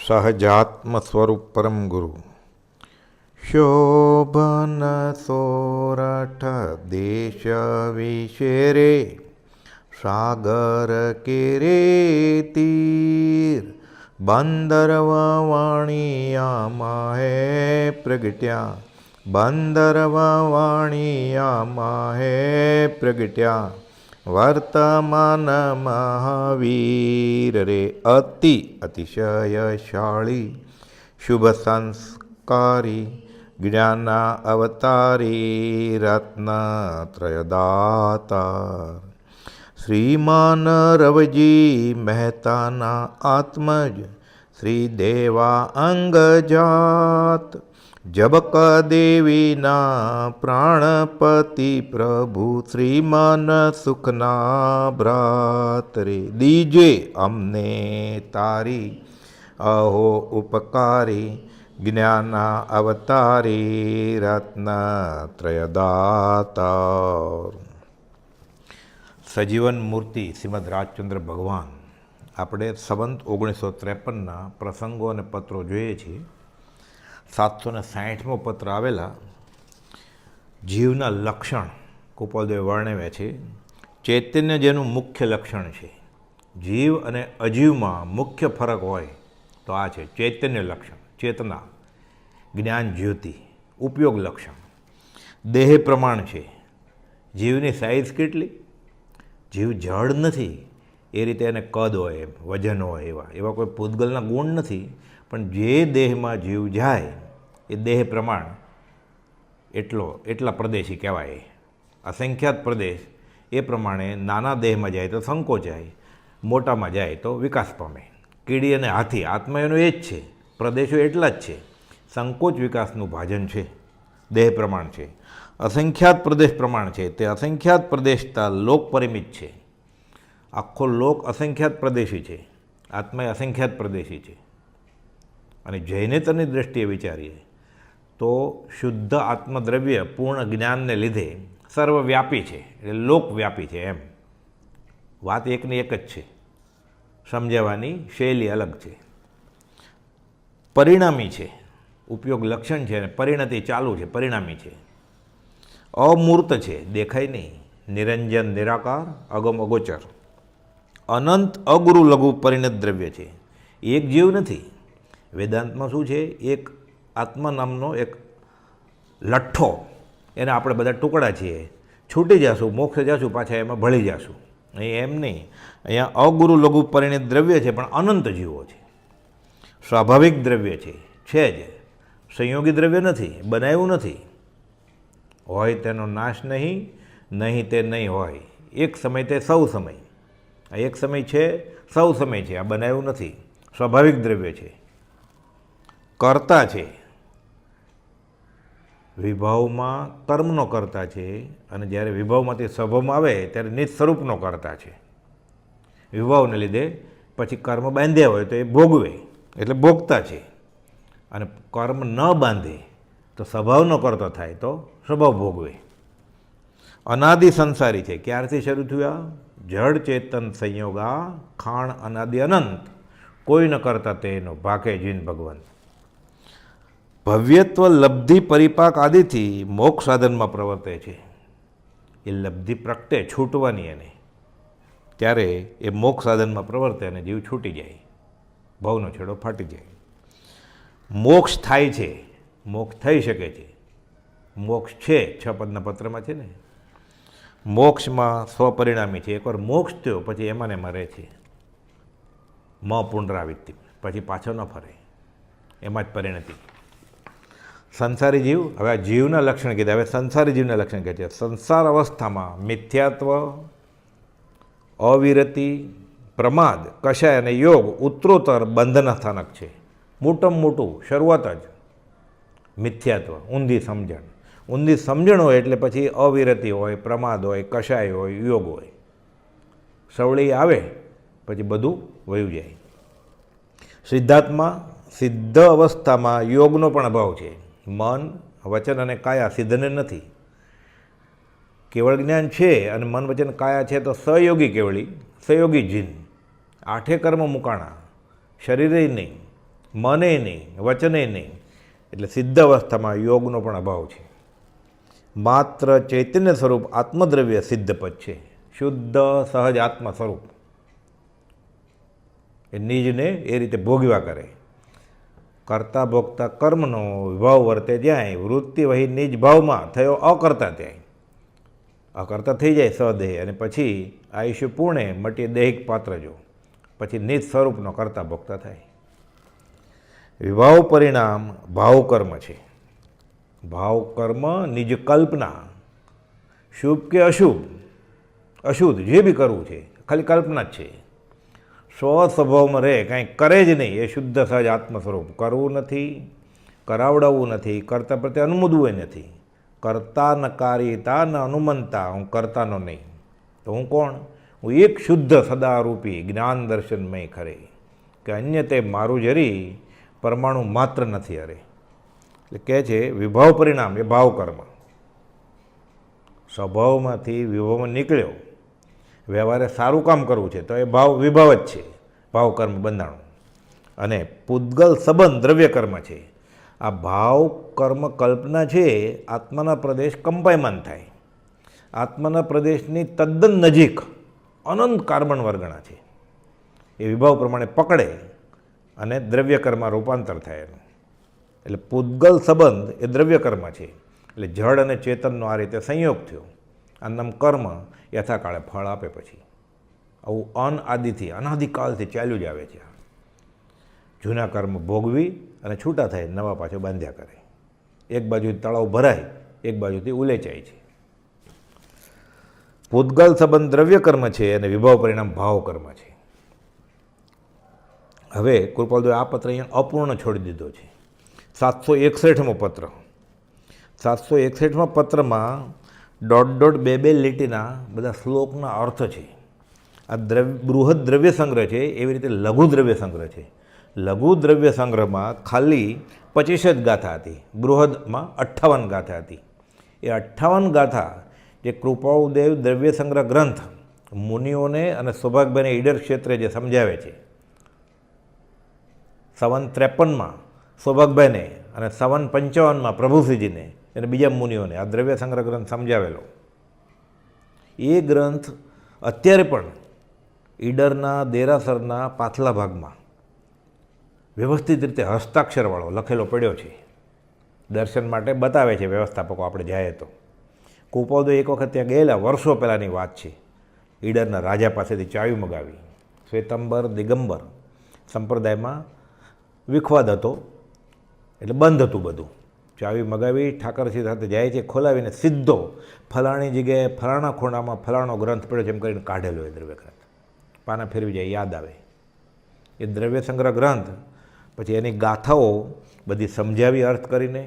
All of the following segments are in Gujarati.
સહજાત્મ સ્વરૂપ પરમ ગુરુ શોભન સોરઠ દેશ વિશેરે સાગર કેરે તીર બંદરવાણીયામાં હે પ્રગટ્યા બંદરવાણીયામાં હે પ્રગટ્યા વર્તમાન મહાવીર રે અતિશયશાળી શુભ સંસ્કારી જ્ઞાના અવતારી રત્નત્રયદાતા શ્રીમાન રવજી મહેતાના આત્મજ શ્રી દેવા અંગજાત જબક દેવીના પ્રાણપતિ પ્રભુ શ્રીમાન સુખના ભ્રાત રે દીજે અમને તારી અહો ઉપકારી જ્ઞાના અવતારી રત્નત્રયદાતા સજીવન મૂર્તિ શ્રીમદ રાજચંદ્ર ભગવાન. આપણે સંવંત 1953ના પ્રસંગો અને પત્રો જોઈએ છીએ. 760મો પત્ર આવેલા જીવના લક્ષણ કુપોલદેવ વર્ણવ્યા છે. ચૈતન્ય જેનું મુખ્ય લક્ષણ છે. જીવ અને અજીવમાં મુખ્ય ફરક હોય તો આ છે ચૈતન્ય લક્ષણ, ચેતના, જ્ઞાન જ્યોતિ. ઉપયોગ લક્ષણ દેહ પ્રમાણ છે. જીવની સાઇઝ કેટલી? જીવ જડ નથી એ રીતે એને કદ હોય, વજન હોય, એવા કોઈ પૂતગલના ગુણ નથી. પણ જે દેહમાં જીવ જાય એ દેહ પ્રમાણ એટલા પ્રદેશી કહેવાય. અસંખ્યાત પ્રદેશ એ પ્રમાણે નાના દેહમાં જાય તો સંકોચાય, મોટામાં જાય તો વિકાસ પામે. કીડી અને હાથી આત્મા એનો એ જ છે, પ્રદેશો એટલા જ છે. સંકોચ વિકાસનું ભાજન છે, દેહ પ્રમાણ છે. અસંખ્યાત પ્રદેશ પ્રમાણ છે, તે અસંખ્યાત પ્રદેશતા લોક પરિમિત છે. આખો લોક અસંખ્યાત પ્રદેશી છે, આત્મા એ અસંખ્યાત પ્રદેશી છે. અને જૈનેતરની દૃષ્ટિએ વિચારીએ તો શુદ્ધ આત્મદ્રવ્ય પૂર્ણ જ્ઞાનને લીધે સર્વવ્યાપી છે, એટલે લોકવ્યાપી છે. એમ વાત એકની એક જ છે, સમજાવવાની શૈલી અલગ છે. પરિણામી છે, ઉપયોગ લક્ષણ છે, અને પરિણતિ ચાલુ છે, પરિણામી છે. અમૂર્ત છે, દેખાય નહીં. નિરંજન નિરાકાર અગમ અગોચર. અનંત અગુરુ લઘુ પરિણત દ્રવ્ય છે. એક જીવ નથી. વેદાંતમાં શું છે? એક આત્મા નામનો એક લઠ્ઠો, એના આપણે બધા ટુકડા છીએ. છૂટી જશું, મોક્ષ જશું, પાછા એમાં ભળી જશું. અહીં એમ નહીં. અહીંયા અગુરુ લઘુ પરિણિત દ્રવ્ય છે, પણ અનંત જીવો છે. સ્વાભાવિક દ્રવ્ય છે જ, સંયોગી દ્રવ્ય નથી, બનાવ્યું નથી. હોય તેનો નાશ નહીં, નહીં તે નહીં હોય. એક સમય તે સૌ સમય. આ એક સમય છે, સૌ સમય છે. આ બનાવ્યું નથી, સ્વાભાવિક દ્રવ્ય છે. કર્તા છે, વિભાવમાં કર્મનો કર્તા છે, અને જ્યારે વિભાવમાંથી સ્વભાવમાં આવે ત્યારે નિજ સ્વરૂપનો કર્તા છે. વિભાવને લીધે પછી કર્મ બાંધ્યા હોય તો એ ભોગવે, એટલે ભોગતા છે. અને કર્મ ન બાંધે તો સ્વભાવનો કરતો થાય તો સ્વભાવ ભોગવે. અનાદિ સંસારી છે. ક્યારથી શરૂ થયા? જડ ચેતન સંયોગા ખાણ અનાદિ અનંત, કોઈ ન કરતા તેનો ભાકે જીન ભગવંત. ભવ્યત્વ લબ્ધિ પરિપાક આદિથી મોક્ષ સાધનમાં પ્રવર્તે છે. એ લબ્ધિ પ્રગટે છૂટવાની એને, ત્યારે એ મોક્ષ સાધનમાં પ્રવર્તે અને જીવ છૂટી જાય, ભવનો છેડો ફાટી જાય. મોક્ષ થાય છે, મોક્ષ થઈ શકે છે. મોક્ષ છે, 6 પદના પત્રમાં છે ને. મોક્ષમાં સ્વપરિણામી છે. એકવાર મોક્ષ થયો પછી એમાં ને એમાં રહે છે. પુનરાવૃત્તિ, પછી પાછો ન ફરે, એમાં જ પરિણતિ. સંસારી જીવ, હવે આ જીવના લક્ષણ કીધા. હવે સંસારી જીવના લક્ષણ કહે છે. સંસાર અવસ્થામાં મિથ્યાત્વ, અવિરતિ, પ્રમાદ, કષાય અને યોગ ઉત્તરોત્તર બંધન સ્થાનક છે. મોટામાં મોટું શરૂઆત જ મિથ્યાત્વ, ઊંધી સમજણ. ઊંધી સમજણ હોય એટલે પછી અવિરતિ હોય, પ્રમાદ હોય, કષાય હોય, યોગ હોય. સવળી આવે પછી બધું વયું જાય. સિદ્ધાર્થમાં સિદ્ધ અવસ્થામાં યોગનો પણ અભાવ છે. મન, વચન અને કાયા સિદ્ધને નથી. કેવળ જ્ઞાન છે અને મન વચન કાયા છે તો સહયોગી કેવળી, સહયોગી જીન. 8 કર્મ મુકાણા, શરીરે નહીં. મને નહીં, વચને નહીં. એટલે સિદ્ધ અવસ્થામાં યોગનો પણ અભાવ છે. માત્ર ચૈતન્ય સ્વરૂપ આત્મદ્રવ્ય સિદ્ધ પદ છે, શુદ્ધ સહજ આત્મ સ્વરૂપ. એ નિજને એ રીતે ભોગવ્યા કરે. કરતા ભોગતા કર્મનો વિભાવ વર્તે જ્યાંય, વૃત્તિ વહી નિજ ભાવમાં થયો અકર્તા ત્યાંય. અકર્તા થઈ જાય સ્વદેહ, અને પછી આયુષ્ય પૂર્ણે મટીએ દૈહિક પાત્ર જો, પછી નિજ સ્વરૂપનો કરતા ભોગતા થાય. વિભાવ પરિણામ ભાવ કર્મ છે. ભાવ કર્મ નિજ કલ્પના, શુભ કે અશુભ, અશુદ્ધ જે બી કરવું છે ખાલી કલ્પના જ છે. સ્વ સ્વભાવમાં રહે, કાંઈ કરે જ નહીં, એ શુદ્ધ સહજ આત્મ સ્વરૂપ. કરવું નથી, કરાવડાવવું નથી, કરતા પ્રત્યે અનુમોદવું નથી. કરતા નકારીતા ન અનુમનતા, હું કરતાનો નહીં તો હું કોણ? હું એક શુદ્ધ સદારૂપી જ્ઞાન દર્શનમય ખરે, કે અન્ય તે મારું જરી પરમાણુ માત્ર નથી અરે. એટલે કહે છે વિભાવ પરિણામ એ ભાવ કર્મ. સ્વભાવમાંથી વિભાવમાં નીકળ્યો, વ્યવહારે સારું કામ કરવું છે તો એ ભાવ વિભાવ જ છે, ભાવ કર્મ બંધાણું. અને પૂતગલ સંબંધ દ્રવ્ય કર્મ છે. આ ભાવ કર્મ કલ્પના છે, આત્માના પ્રદેશ કંપાયમાન થાય. આત્માના પ્રદેશની તદ્દન નજીક અનંત કાર્બન વર્ગણા છે. એ વિભાવ પ્રમાણે પકડે અને દ્રવ્ય કર્મમાં રૂપાંતર થાય એનું. એટલે પૂતગલ સંબંધ એ દ્રવ્ય કર્મ છે. એટલે જળ અને ચેતનનો આ રીતે સંયોગ થયો. આનું કર્મ યથાકાળે ફળ આપે. પછી આવું અનાદિથી અનાદિકાળથી ચાલ્યું જ આવે છે. જૂના કર્મ ભોગવી અને છૂટા થાય, નવા પાછો બાંધ્યા કરે. એક બાજુથી તળાવ ભરાય, એક બાજુથી ઉલેચાય છે. પૂતગલ સંબંધ દ્રવ્ય કર્મ છે અને વિભાવ પરિણામ ભાવ કર્મ છે. હવે કૃપાલદેવે આ પત્ર અહીંયા અપૂર્ણ છોડી દીધો છે. 761મો પત્ર. 761માં પત્રમાં દોઢ દોઢ બે બે લીટીના બધા શ્લોકના અર્થ છે. આ બૃહદ દ્રવ્ય સંગ્રહ છે, એવી રીતે લઘુ દ્રવ્ય સંગ્રહ છે. લઘુ દ્રવ્ય સંગ્રહમાં ખાલી 25 જ ગાથા હતી, બૃહદમાં 58 ગાથા હતી. એ 58 ગાથા જે કૃપાળદેવ દ્રવ્ય સંગ્રહ ગ્રંથ મુનિઓને અને સૌભાગ્યભાઈને ઈડર ક્ષેત્રે જે સમજાવે છે, 5753માં સૌભાગ્યભાઈને અને 5755માં પ્રભુશ્રીજીને અને બીજા મુનિઓને આ દ્રવ્ય સંગ્રહ ગ્રંથ સમજાવેલો. એ ગ્રંથ અત્યારે પણ ઈડરના દેરાસરના પાછલા ભાગમાં વ્યવસ્થિત રીતે હસ્તાક્ષરવાળો લખેલો પડ્યો છે. દર્શન માટે બતાવે છે વ્યવસ્થાપકો, આપણે જાય તો. કૃપાળદેવ એક વખત ત્યાં ગયેલા, વર્ષો પહેલાંની વાત છે. ઈડરના રાજા પાસેથી ચાવી મગાવી. શ્વેતંબર દિગંબર સંપ્રદાયમાં વિખવાદ હતો, એટલે બંધ હતું બધું. ચાવી મગાવી, ઠાકરસિંહ સાથે જાય છે, ખોલાવીને સીધો ફલાણી જગ્યાએ ફલાણા ખૂણામાં ફલાણો ગ્રંથ પડ્યો છે એમ કરીને કાઢેલો એ દ્રવ્ય ગ્રંથ. પાના ફેરવી જાય, યાદ આવે. એ દ્રવ્ય સંગ્રહ ગ્રંથ પછી એની ગાથાઓ બધી સમજાવી અર્થ કરીને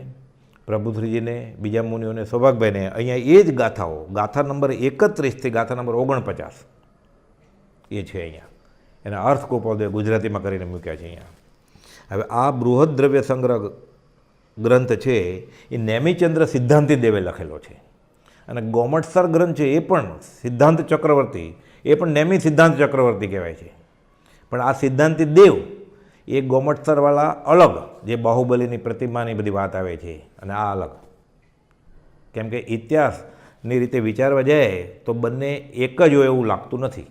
પ્રભુશ્રીજીને, બીજા મુનિઓને, સૌભાગ્યભાઈને. અહીંયા એ જ ગાથાઓ, ગાથા નંબર 31થી ગાથા નંબર 49 એ છે અહીંયા. એના અર્થ કૃપાળદેવે ગુજરાતીમાં કરીને મૂક્યા છે અહીંયા. હવે આ બૃહદ દ્રવ્ય સંગ્રહ ગ્રંથ છે એ નેમિચંદ્ર સિદ્ધાંતિ દેવે લખેલો છે. અને ગોમટસર ગ્રંથ છે એ પણ સિદ્ધાંત ચક્રવર્તી, એ પણ નેમિ સિદ્ધાંત ચક્રવર્તી કહેવાય છે. પણ આ સિદ્ધાંતિ દેવ એ ગોમટસરવાળા અલગ, જે બાહુબલીની પ્રતિમાની બધી વાત આવે છે, અને આ અલગ. કેમ કે ઇતિહાસની રીતે વિચારવા જાય તો બંને એક જ હોય એવું લાગતું નથી.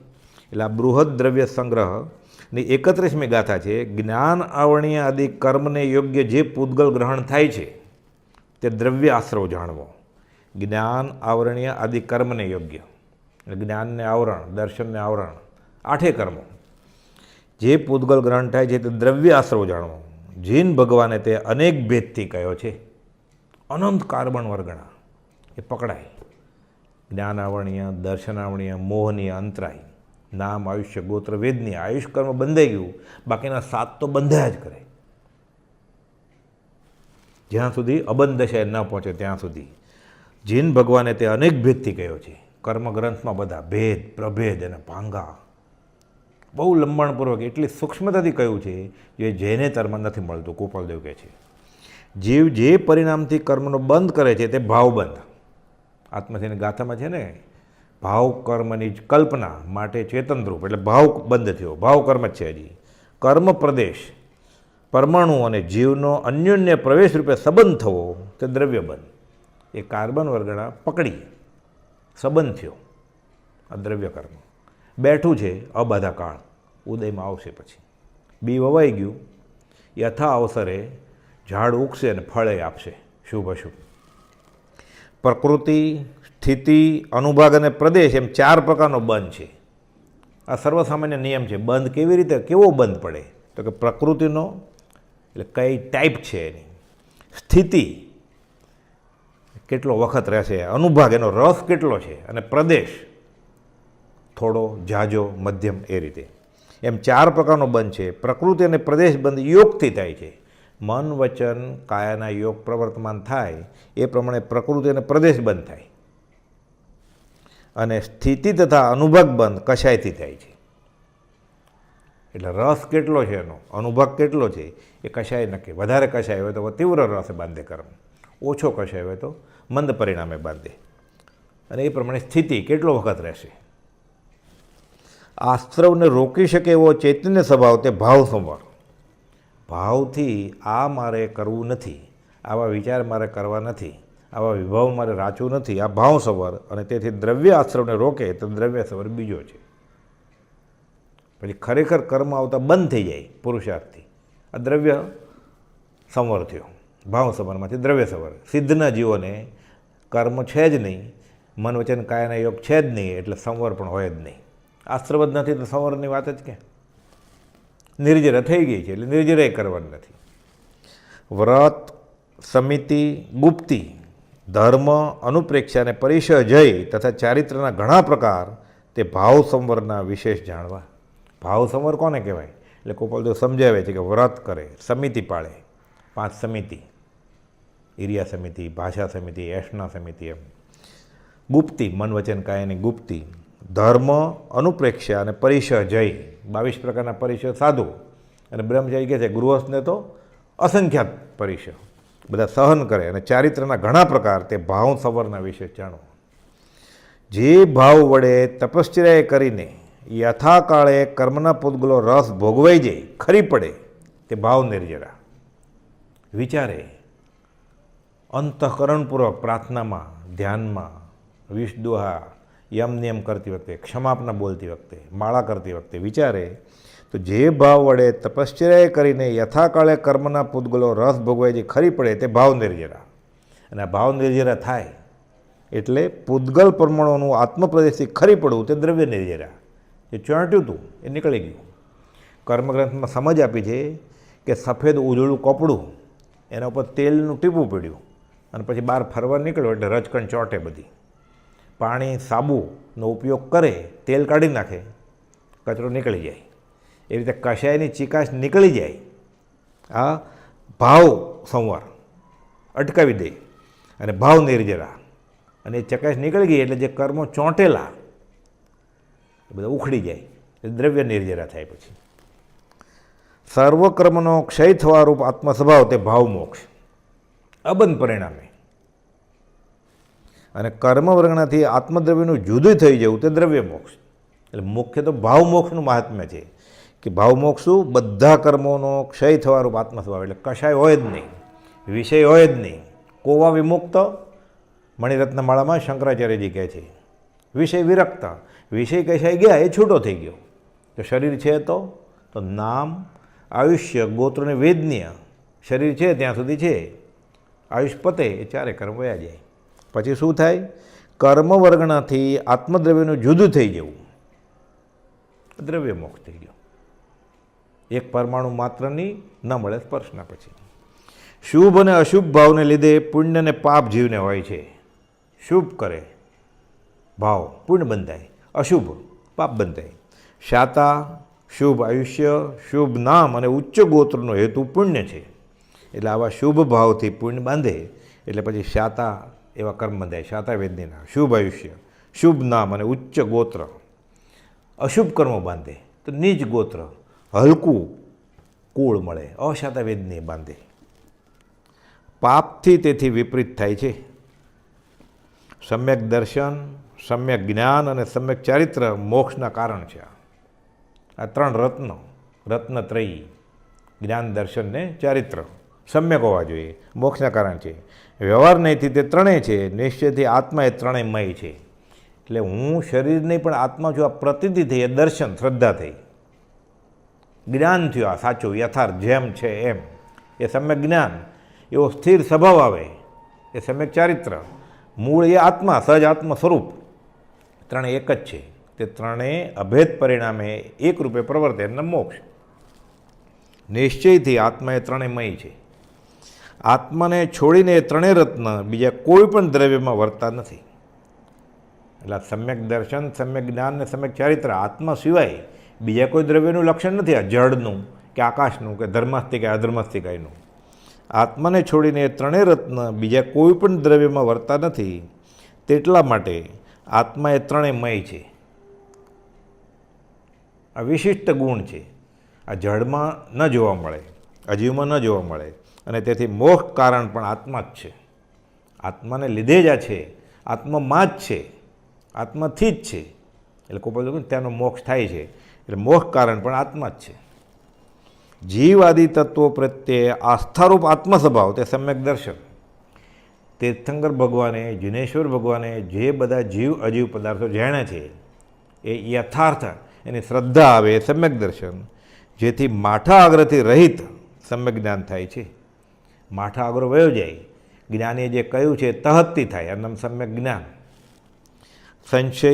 એટલે આ બૃહદ દ્રવ્ય સંગ્રહની 31મી ગાથા છે. જ્ઞાન આવણીય આદિ કર્મને યોગ્ય જે પૂતગલ ગ્રહણ થાય છે તે દ્રવ્ય આશ્રવ જાણવો. જ્ઞાન આવરણીય આદિ કર્મને યોગ્ય, જ્ઞાનને આવરણ, દર્શનને આવરણ, 8 કર્મો જે પૂતગલ ગ્રહણ થાય છે તે દ્રવ્ય આશ્રવ જાણવો. જીન ભગવાને તે અનેક ભેદથી કહ્યો છે, અનંત કાર્બન વર્ગણા એ પકડાય. જ્ઞાન આવરણીય, દર્શન આવરણીય, મોહનીય, અંતરાય, નામ, આયુષ્ય, ગોત્ર, વેદની. આયુષ કર્મ બંધાઈ ગયું, બાકીના 7 તો બંધાયા જ કરે. જ્યાં સુધી અબંધ દશાએ ન પહોંચે ત્યાં સુધી. જીન ભગવાને તે અનેક ભેદથી કહ્યો છે. કર્મગ્રંથમાં બધા ભેદ, પ્રભેદ અને ભાંગા બહુ લંબાણપૂર્વક એટલી સૂક્ષ્મતાથી કહ્યું છે જે જૈને તરમાં નથી મળતું. કૃપાળદેવ કહે છે જીવ જે પરિણામથી કર્મનો બંધ કરે છે તે ભાવબંધ. આત્મસિંહની ગાથામાં છે ને, ભાવ કર્મની જ કલ્પના માટે ચેતનરૂપ, એટલે ભાવ બંધ થયો, ભાવ કર્મ જ છે. હજી કર્મ પ્રદેશ પરમાણુ અને જીવનો અન્યોન્ય પ્રવેશ રૂપે સંબંધ થવો તે દ્રવ્ય બંધ. એ કાર્બન વર્ગના પકડી સંબંધ થયો, આ દ્રવ્ય કર્મ. બેઠું છે અબાધા કાળ, ઉદયમાં આવશે પછી. બી વવાઈ ગયું, યથા અવસરે ઝાડ ઉગશે અને ફળે આપશે, શુભ અશુભ. પ્રકૃતિ, સ્થિતિ, અનુભાગ અને પ્રદેશ એમ 4 પ્રકારનો બંધ છે. આ સર્વસામાન્ય નિયમ છે. બંધ કેવી રીતે, કેવો બંધ પડે તો કે પ્રકૃતિનો, એટલે કઈ ટાઈપ છે એની, સ્થિતિ કેટલો વખત રહેશે, અનુભાગ એનો રસ કેટલો છે, અને પ્રદેશ થોડો, ઝાઝો, મધ્યમ, એ રીતે એમ 4 પ્રકારનો બંધ છે. પ્રકૃતિ અને પ્રદેશ બંધ યોગથી થાય છે. મન, વચન, કાયાના યોગ પ્રવર્તમાન થાય એ પ્રમાણે પ્રકૃતિ અને પ્રદેશ બંધ થાય. અને સ્થિતિ તથા અનુભાગ બંધ કશાયથી થાય છે. એટલે રસ કેટલો છે એનો, અનુભાગ કેટલો છે એ કશાય નક્કી. વધારે કશાય હોય તો તીવ્ર રસે બાંધે કર્મ, ઓછો કશાય હોય તો મંદ પરિણામે બાંધે. અને એ પ્રમાણે સ્થિતિ કેટલો વખત રહેશે. આસ્ત્રવને રોકી શકે એવો ચૈતન્ય સ્વભાવ તે ભાવ સંવર. ભાવથી આ મારે કરવું નથી, આવા વિચાર મારે કરવા નથી, આવા વિભાવ મારે રાચવું નથી, આ ભાવ સંવર. અને તેથી દ્રવ્ય આશ્રવને રોકે તો દ્રવ્ય સંવર બીજો છે. પછી ખરેખર કર્મ આવતા બંધ થઈ જાય પુરુષાર્થથી, આ દ્રવ્ય સંવર થયો. ભાવ સંવરમાંથી દ્રવ્ય સંવર. સિદ્ધના જીવોને કર્મ છે જ નહીં, મન વચન કાયાના યોગ છે જ નહીં, એટલે સંવર પણ હોય જ નહીં. આશ્રવ જ નથી તો સંવરની વાત જ ક્યાં. નિર્જરા થઈ ગઈ છે એટલે નિર્જરાય કરવાની નથી. વ્રત, સમિતિ, ગુપ્તિ, ધર્મ, અનુપ્રેક્ષા અને પરિસર જય તથા ચારિત્રના ઘણા પ્રકાર તે ભાવ સંવરના વિશેષ જાણવા. ભાવ સંવર કોને કહેવાય? એટલે ગોપાલદેવ સમજાવે છે કે વ્રત કરે, સમિતિ પાળે, 5 સમિતિ, ઇરિયા સમિતિ, ભાષા સમિતિ, એશના સમિતિ, એમ. ગુપ્તિ, મન વચન કાયાની ગુપ્તિ. ધર્મ, અનુપ્રેક્ષા અને પરિસર જય, 22 પ્રકારના પરિસર સાધુ. અને બ્રહ્મચારી કહે છે ગૃહસ્થને તો અસંખ્યાત પરિસર, બધા સહન કરે. અને ચારિત્રના ઘણા પ્રકાર તે ભાવ સંવરના વિશે જાણો. જે ભાવ વડે તપશ્ચર્યા કરીને યથાકાળે કર્મના પૂતગલો રસ ભોગવાઈ જાય, ખરી પડે, તે ભાવ નિર્જરા. વિચારે અંતઃકરણપૂર્વક પ્રાર્થનામાં, ધ્યાનમાં, વિષદોહા, યમ નિયમ કરતી વખતે, ક્ષમાપના બોલતી વખતે, માળા કરતી વખતે વિચારે તો જે ભાવ વડે તપશ્ચર્યા કરીને યથાકાળે કર્મના પૂતગલો રસ ભોગવાઈ જે ખરી પડે તે ભાવ નિર્જરા. અને આ ભાવ નિર્જરા થાય એટલે પૂતગલ પરમાણુનું આત્મપ્રદેશથી ખરી પડવું તે દ્રવ્ય નિર્જરા. જે ચોંટ્યું હતું એ નીકળી ગયું. કર્મગ્રંથમાં સમજ આપી છે કે સફેદ ઉજળું કપડું, એના ઉપર તેલનું ટીપું પડ્યું અને પછી બહાર ફરવા નીકળ્યો એટલે રજકણ ચોંટે બધી. પાણી, સાબુનો ઉપયોગ કરે, તેલ કાઢી નાખે, કચરો નીકળી જાય. એ રીતે કશાયની ચિકાશ નીકળી જાય. આ ભાવ સંવર અટકાવી દે અને ભાવ નિર્જરા. અને એ ચકાશ નીકળી ગઈ એટલે જે કર્મો ચોંટેલા એ બધા ઉખડી જાય, એ દ્રવ્ય નિર્જરા થાય. પછી સર્વકર્મનો ક્ષય થવારૂપ આત્મસ્વભાવ તે ભાવ મોક્ષ, અબંધ પરિણામે. અને કર્મ વર્ગણાથી આત્મદ્રવ્યનું જુદું થઈ જવું તે દ્રવ્ય મોક્ષ. એટલે મુખ્ય તો ભાવ મોક્ષનું મહાત્મ્ય છે કે ભાવ મોક્ષ શું? બધા કર્મોનો ક્ષય થવારૂપ આત્મસ્વભાવ. એટલે કશાય હોય જ નહીં, વિષય હોય જ નહીં. કોવા વિમુક્ત, મણિરત્ન માળામાં શંકરાચાર્યજી કહે છે. વિષય વિરક્ત, વિષય કશાય ગયા એ છૂટો થઈ ગયો. તો શરીર છે તો નામ, આયુષ્ય, ગોત્રને વેદનીય. શરીર છે ત્યાં સુધી છે, આયુષ પતે એ 4 કર્મ વયા જાય. પછી શું થાય? કર્મ વર્ગણાથી આત્મદ્રવ્યનું જુદું થઈ જવું, દ્રવ્ય મોક્ષ થઈ ગયો. એક પરમાણુ માત્રની ન મળે સ્પર્શના. પછી શુભ અને અશુભ ભાવને લીધે પુણ્ય અને પાપ જીવને હોય છે. શુભ કરે ભાવ પુણ્ય બંધાય, અશુભ પાપ બંધાય. શાતા, શુભ આયુષ્ય, શુભ નામ અને ઉચ્ચ ગોત્રનો હેતુ પુણ્ય છે. એટલે આવા શુભ ભાવથી પુણ્ય બાંધે એટલે પછી શાતા એવા કર્મ બંધાય. શાતા વેદનીના શુભ આયુષ્ય, શુભ નામ અને ઉચ્ચ ગોત્ર. અશુભ કર્મો બાંધે તો નીચ ગોત્ર, હલકું કુળ મળે, અશાતા વેદની બાંધે. પાપથી તેથી વિપરીત થાય છે. સમ્યક દર્શન, સમ્યક જ્ઞાન અને સમ્યક ચારિત્ર મોક્ષના કારણ છે. આ 3 રત્નો, રત્નત્રયી જ્ઞાન, દર્શન ને ચારિત્ર સમ્યક હોવા જોઈએ. મોક્ષના કારણ છે. વ્યવહાર નહીંથી તે ત્રણેય છે. નિશ્ચયથી આત્મા એ ત્રણેય મય છે. એટલે હું શરીર નહીં પણ આત્મા છું, આ પ્રતીતિ થઈ, એ દર્શન, શ્રદ્ધા થઈ, જ્ઞાન થયું, આ સાચું યથાર્થ જેમ છે એમ, એ સમ્યક જ્ઞાન. એવો સ્થિર સ્વભાવ આવે, એ સમ્યક ચારિત્ર. મૂળ એ આત્મા, સહજ આત્મ સ્વરૂપ, ત્રણેય એક જ છે. તે ત્રણેય અભેદ પરિણામે એક રૂપે પ્રવર્તે એમના મોક્ષ. નિશ્ચયથી આત્મા એ ત્રણેયમય છે. આત્માને છોડીને એ ત્રણેય રત્ન બીજા કોઈ પણ દ્રવ્યમાં વર્તા નથી. એટલે સમ્યક દર્શન, સમ્યક જ્ઞાન ને સમ્યક ચારિત્ર, આત્મા સિવાય બીજા કોઈ દ્રવ્યનું લક્ષણ નથી. આ જળનું કે આકાશનું કે ધર્માસ્તિક અધર્માસ્તિકાયનું. આત્માને છોડીને એ ત્રણેય રત્ન બીજા કોઈ પણ દ્રવ્યમાં વર્તા નથી. તેટલા માટે આત્મા એ ત્રણેયમય છે. આ વિશિષ્ટ ગુણ છે. આ જળમાં ન જોવા મળે, અજીવમાં ન જોવા મળે. અને તેથી મોક્ષ કારણ પણ આત્મા જ છે. આત્માને લીધે જ આ છે, આત્મામાં જ છે, આત્માથી જ છે. એટલે કોઈ પણ ત્યાંનો મોક્ષ થાય છે. એટલે મોક્ષ કારણ પણ આત્મા જ છે. જીવ આદિ તત્વો પ્રત્યે આસ્થારૂપ આત્મ સ્વભાવ તે સમ્યક દર્શન. તીર્થંકર ભગવાને, જિનેશ્વર ભગવાને જે બધા જીવ અજીવ પદાર્થો જાણ્યા છે એ યથાર્થ, એની શ્રદ્ધા આવે એ સમ્યક દર્શન. જેથી માઠા આગ્રહથી રહિત સમ્યક જ્ઞાન થાય છે. માઠા આગ્રહ વયો જાય, જ્ઞાનીએ જે કહ્યું છે તહત્તી થાય, એનું સમ્યક જ્ઞાન. સંશય,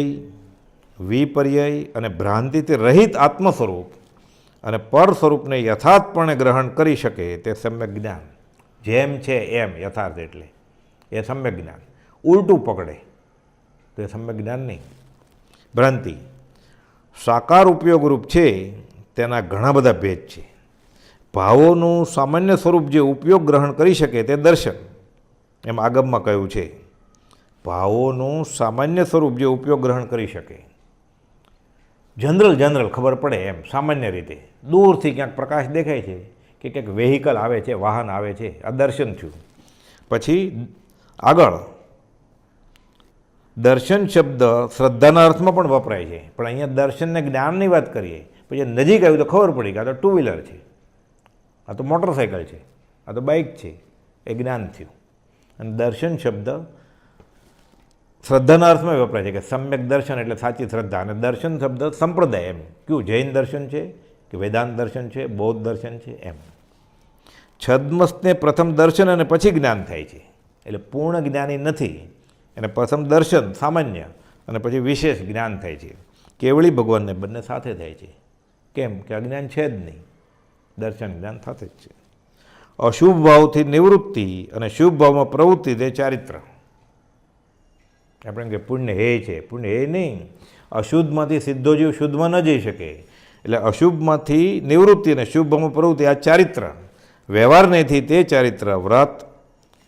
વિપર્યય અને ભ્રાંતિથી રહિત આત્મ સ્વરૂપ અને પર સ્વરૂપને યથાર્થપણે ગ્રહણ કરી શકે તે સમ્યક જ્ઞાન. જેમ છે એમ યથાર્થ, એટલે એ સમ્યક જ્ઞાન. ઉલટું પકડે તો એ સમ્યક જ્ઞાન નહીં. ભ્રાંતિ સાકાર ઉપયોગરૂપ છે, તેના ઘણા બધા ભેદ છે. ભાવોનું સામાન્ય સ્વરૂપ જે ઉપયોગ ગ્રહણ કરી શકે તે દર્શન, એમ આગમમાં કહ્યું છે. ભાવોનું સામાન્ય સ્વરૂપ જે ઉપયોગ ગ્રહણ કરી શકે, જનરલ ખબર પડે એમ, સામાન્ય રીતે દૂરથી ક્યાંક પ્રકાશ દેખાય છે કે ક્યાંક વેહિકલ આવે છે, વાહન આવે છે, આ દર્શન થયું. પછી આગળ દર્શન શબ્દ શ્રદ્ધાના અર્થમાં પણ વપરાય છે, પણ અહીંયા દર્શનને જ્ઞાનની વાત કરીએ. પછી નજીક આવ્યું તો ખબર પડી કે આ તો ટુ વ્હીલર છે, આ તો મોટરસાઇકલ છે, આ તો બાઇક છે, એ જ્ઞાન થયું. અને દર્શન શબ્દ શ્રદ્ધાના અર્થમાં વપરાય છે કે સમ્યક દર્શન એટલે સાચી શ્રદ્ધા. અને દર્શન શબ્દ સંપ્રદાય, એમ કયું જૈન દર્શન છે કે વેદાંત દર્શન છે, બૌદ્ધ દર્શન છે, એમ. છદ્મસને પ્રથમ દર્શન અને પછી જ્ઞાન થાય છે. એટલે પૂર્ણ જ્ઞાની નથી, એને પ્રથમ દર્શન સામાન્ય અને પછી વિશેષ જ્ઞાન થાય છે. કેવળી ભગવાનને બંને સાથે થાય છે. કેમ કે અજ્ઞાન છે જ નહીં, દર્શન જ્ઞાન સાથે જ છે. અશુભ ભાવથી નિવૃત્તિ અને શુભ ભાવમાં પ્રવૃત્તિ તે ચારિત્ર. આપણે કે પુણ્ય હે છે, પુણ્ય હે નહીં. અશુદ્ધમાંથી સીધો જીવ શુદ્ધમાં ન જઈ શકે. એટલે અશુભમાંથી નિવૃત્તિ અને શુભ ભાવમાં પ્રવૃત્તિ આ ચારિત્ર. વ્યવહાર નહીંથી તે ચારિત્ર વ્રત,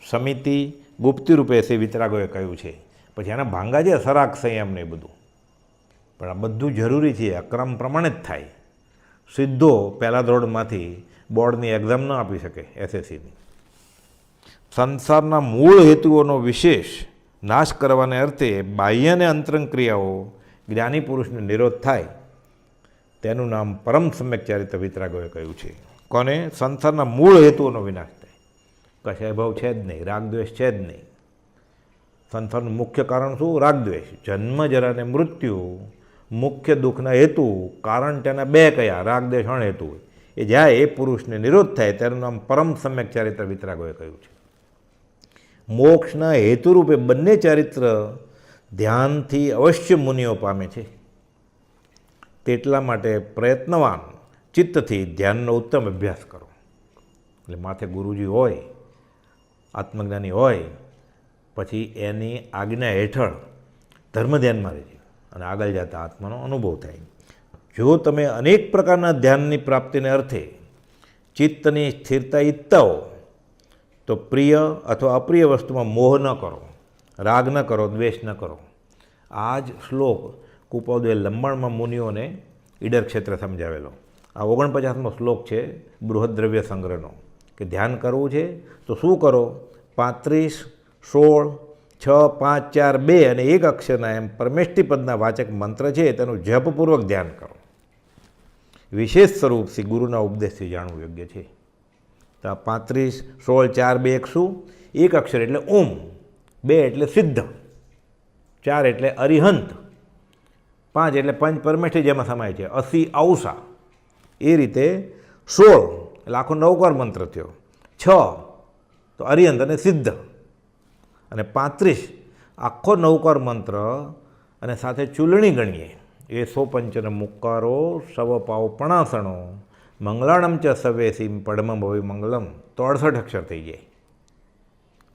સમિતિ, ગુપ્તિ રૂપે સે વિતરાગોએ કહ્યું છે. પછી એના ભાંગા છે સરાગ, સંયમ ને એ બધું, પણ આ બધું જરૂરી છે. આ ક્રમ પ્રમાણે જ થાય. સીધો પહેલા ધોરણમાંથી બોર્ડની એક્ઝામ ન આપી શકે, એસએસસીની. સંસારના મૂળ હેતુઓનો વિશેષ નાશ કરવાને અર્થે બાહ્ય અને અંતરંગ ક્રિયાઓ જ્ઞાની પુરુષને નિરોધ થાય, તેનું નામ પરમ સમ્યક ચારિત્ર વિતરાગોએ કહ્યું છે. કોને? સંસારના મૂળ હેતુઓનો વિનાશ થાય. કશાય ભાવ છે જ નહીં, રાગદ્વેષ છે જ નહીં. સંસારનું મુખ્ય કારણ શું? રાગદ્વેષ. જન્મ, જરા અને મૃત્યુ મુખ્ય દુઃખના હેતુ, કારણ તેના બે કયા? રાગદ્વેષ અણ હેતુ. એ જાય એ પુરુષને નિરોધ થાય, તેનું નામ પરમ સમ્યક ચારિત્ર વિતરાગોએ કહ્યું છે. મોક્ષના હેતુરૂપે બંને ચારિત્ર ધ્યાનથી અવશ્ય મુનિઓ પામે છે. તેટલા માટે પ્રયત્નવાન ચિત્તથી ધ્યાનનો ઉત્તમ અભ્યાસ કરો. એટલે માથે ગુરુજી હોય, આત્મજ્ઞાની હોય, પછી એની આજ્ઞા હેઠળ ધર્મ ધ્યાનમાં રહેજો અને આગળ જતા આત્માનો અનુભવ થાય. જો તમે અનેક પ્રકારના ધ્યાનની પ્રાપ્તિને અર્થે ચિત્તની સ્થિરતા ઈચ્છતા હો તો પ્રિય અથવા અપ્રિય વસ્તુમાં મોહ ન કરો, રાગ ન કરો, દ્વેષ ન કરો. આ જ શ્લોક કુપોદે લંબાણમાં મુનિઓને ઈડર ક્ષેત્ર સમજાવેલો. આ 49મો શ્લોક છે બૃહદ્રવ્ય સંગ્રહનો, કે ધ્યાન કરવું છે તો શું કરો? 35, 16, 6, 5, 4, 2 અને 1 અક્ષરના એમ પરમેષ્ટિ પદના વાચક મંત્ર છે તેનું જપપૂર્વક ધ્યાન કરો. વિશેષ સ્વરૂપ શ્રી ગુરુના ઉપદેશથી જાણવું યોગ્ય છે. તો આ 35, 16, 4, 2, 1 શું? એક અક્ષર એટલે ઓમ, 2 એટલે સિદ્ધ, 4 એટલે અરિહંત, 5 એટલે પંચ પરમેષ્ઠી જેમાં સમાય છે, 80 ઔસા. એ રીતે 16 એટલે આખો નવકાર મંત્ર થયો, 6 તો અરિહંત અને સિદ્ધ, અને 35 આખો નવકાર મંત્ર અને સાથે ચૂલણી ગણીએ એ 105 મુક્કારો સવ પાવ પણાસણો મંગલાણમ ચ સવેસીમ પડમ ભવિ મંગલમ, તો 68 અક્ષર થઈ જાય.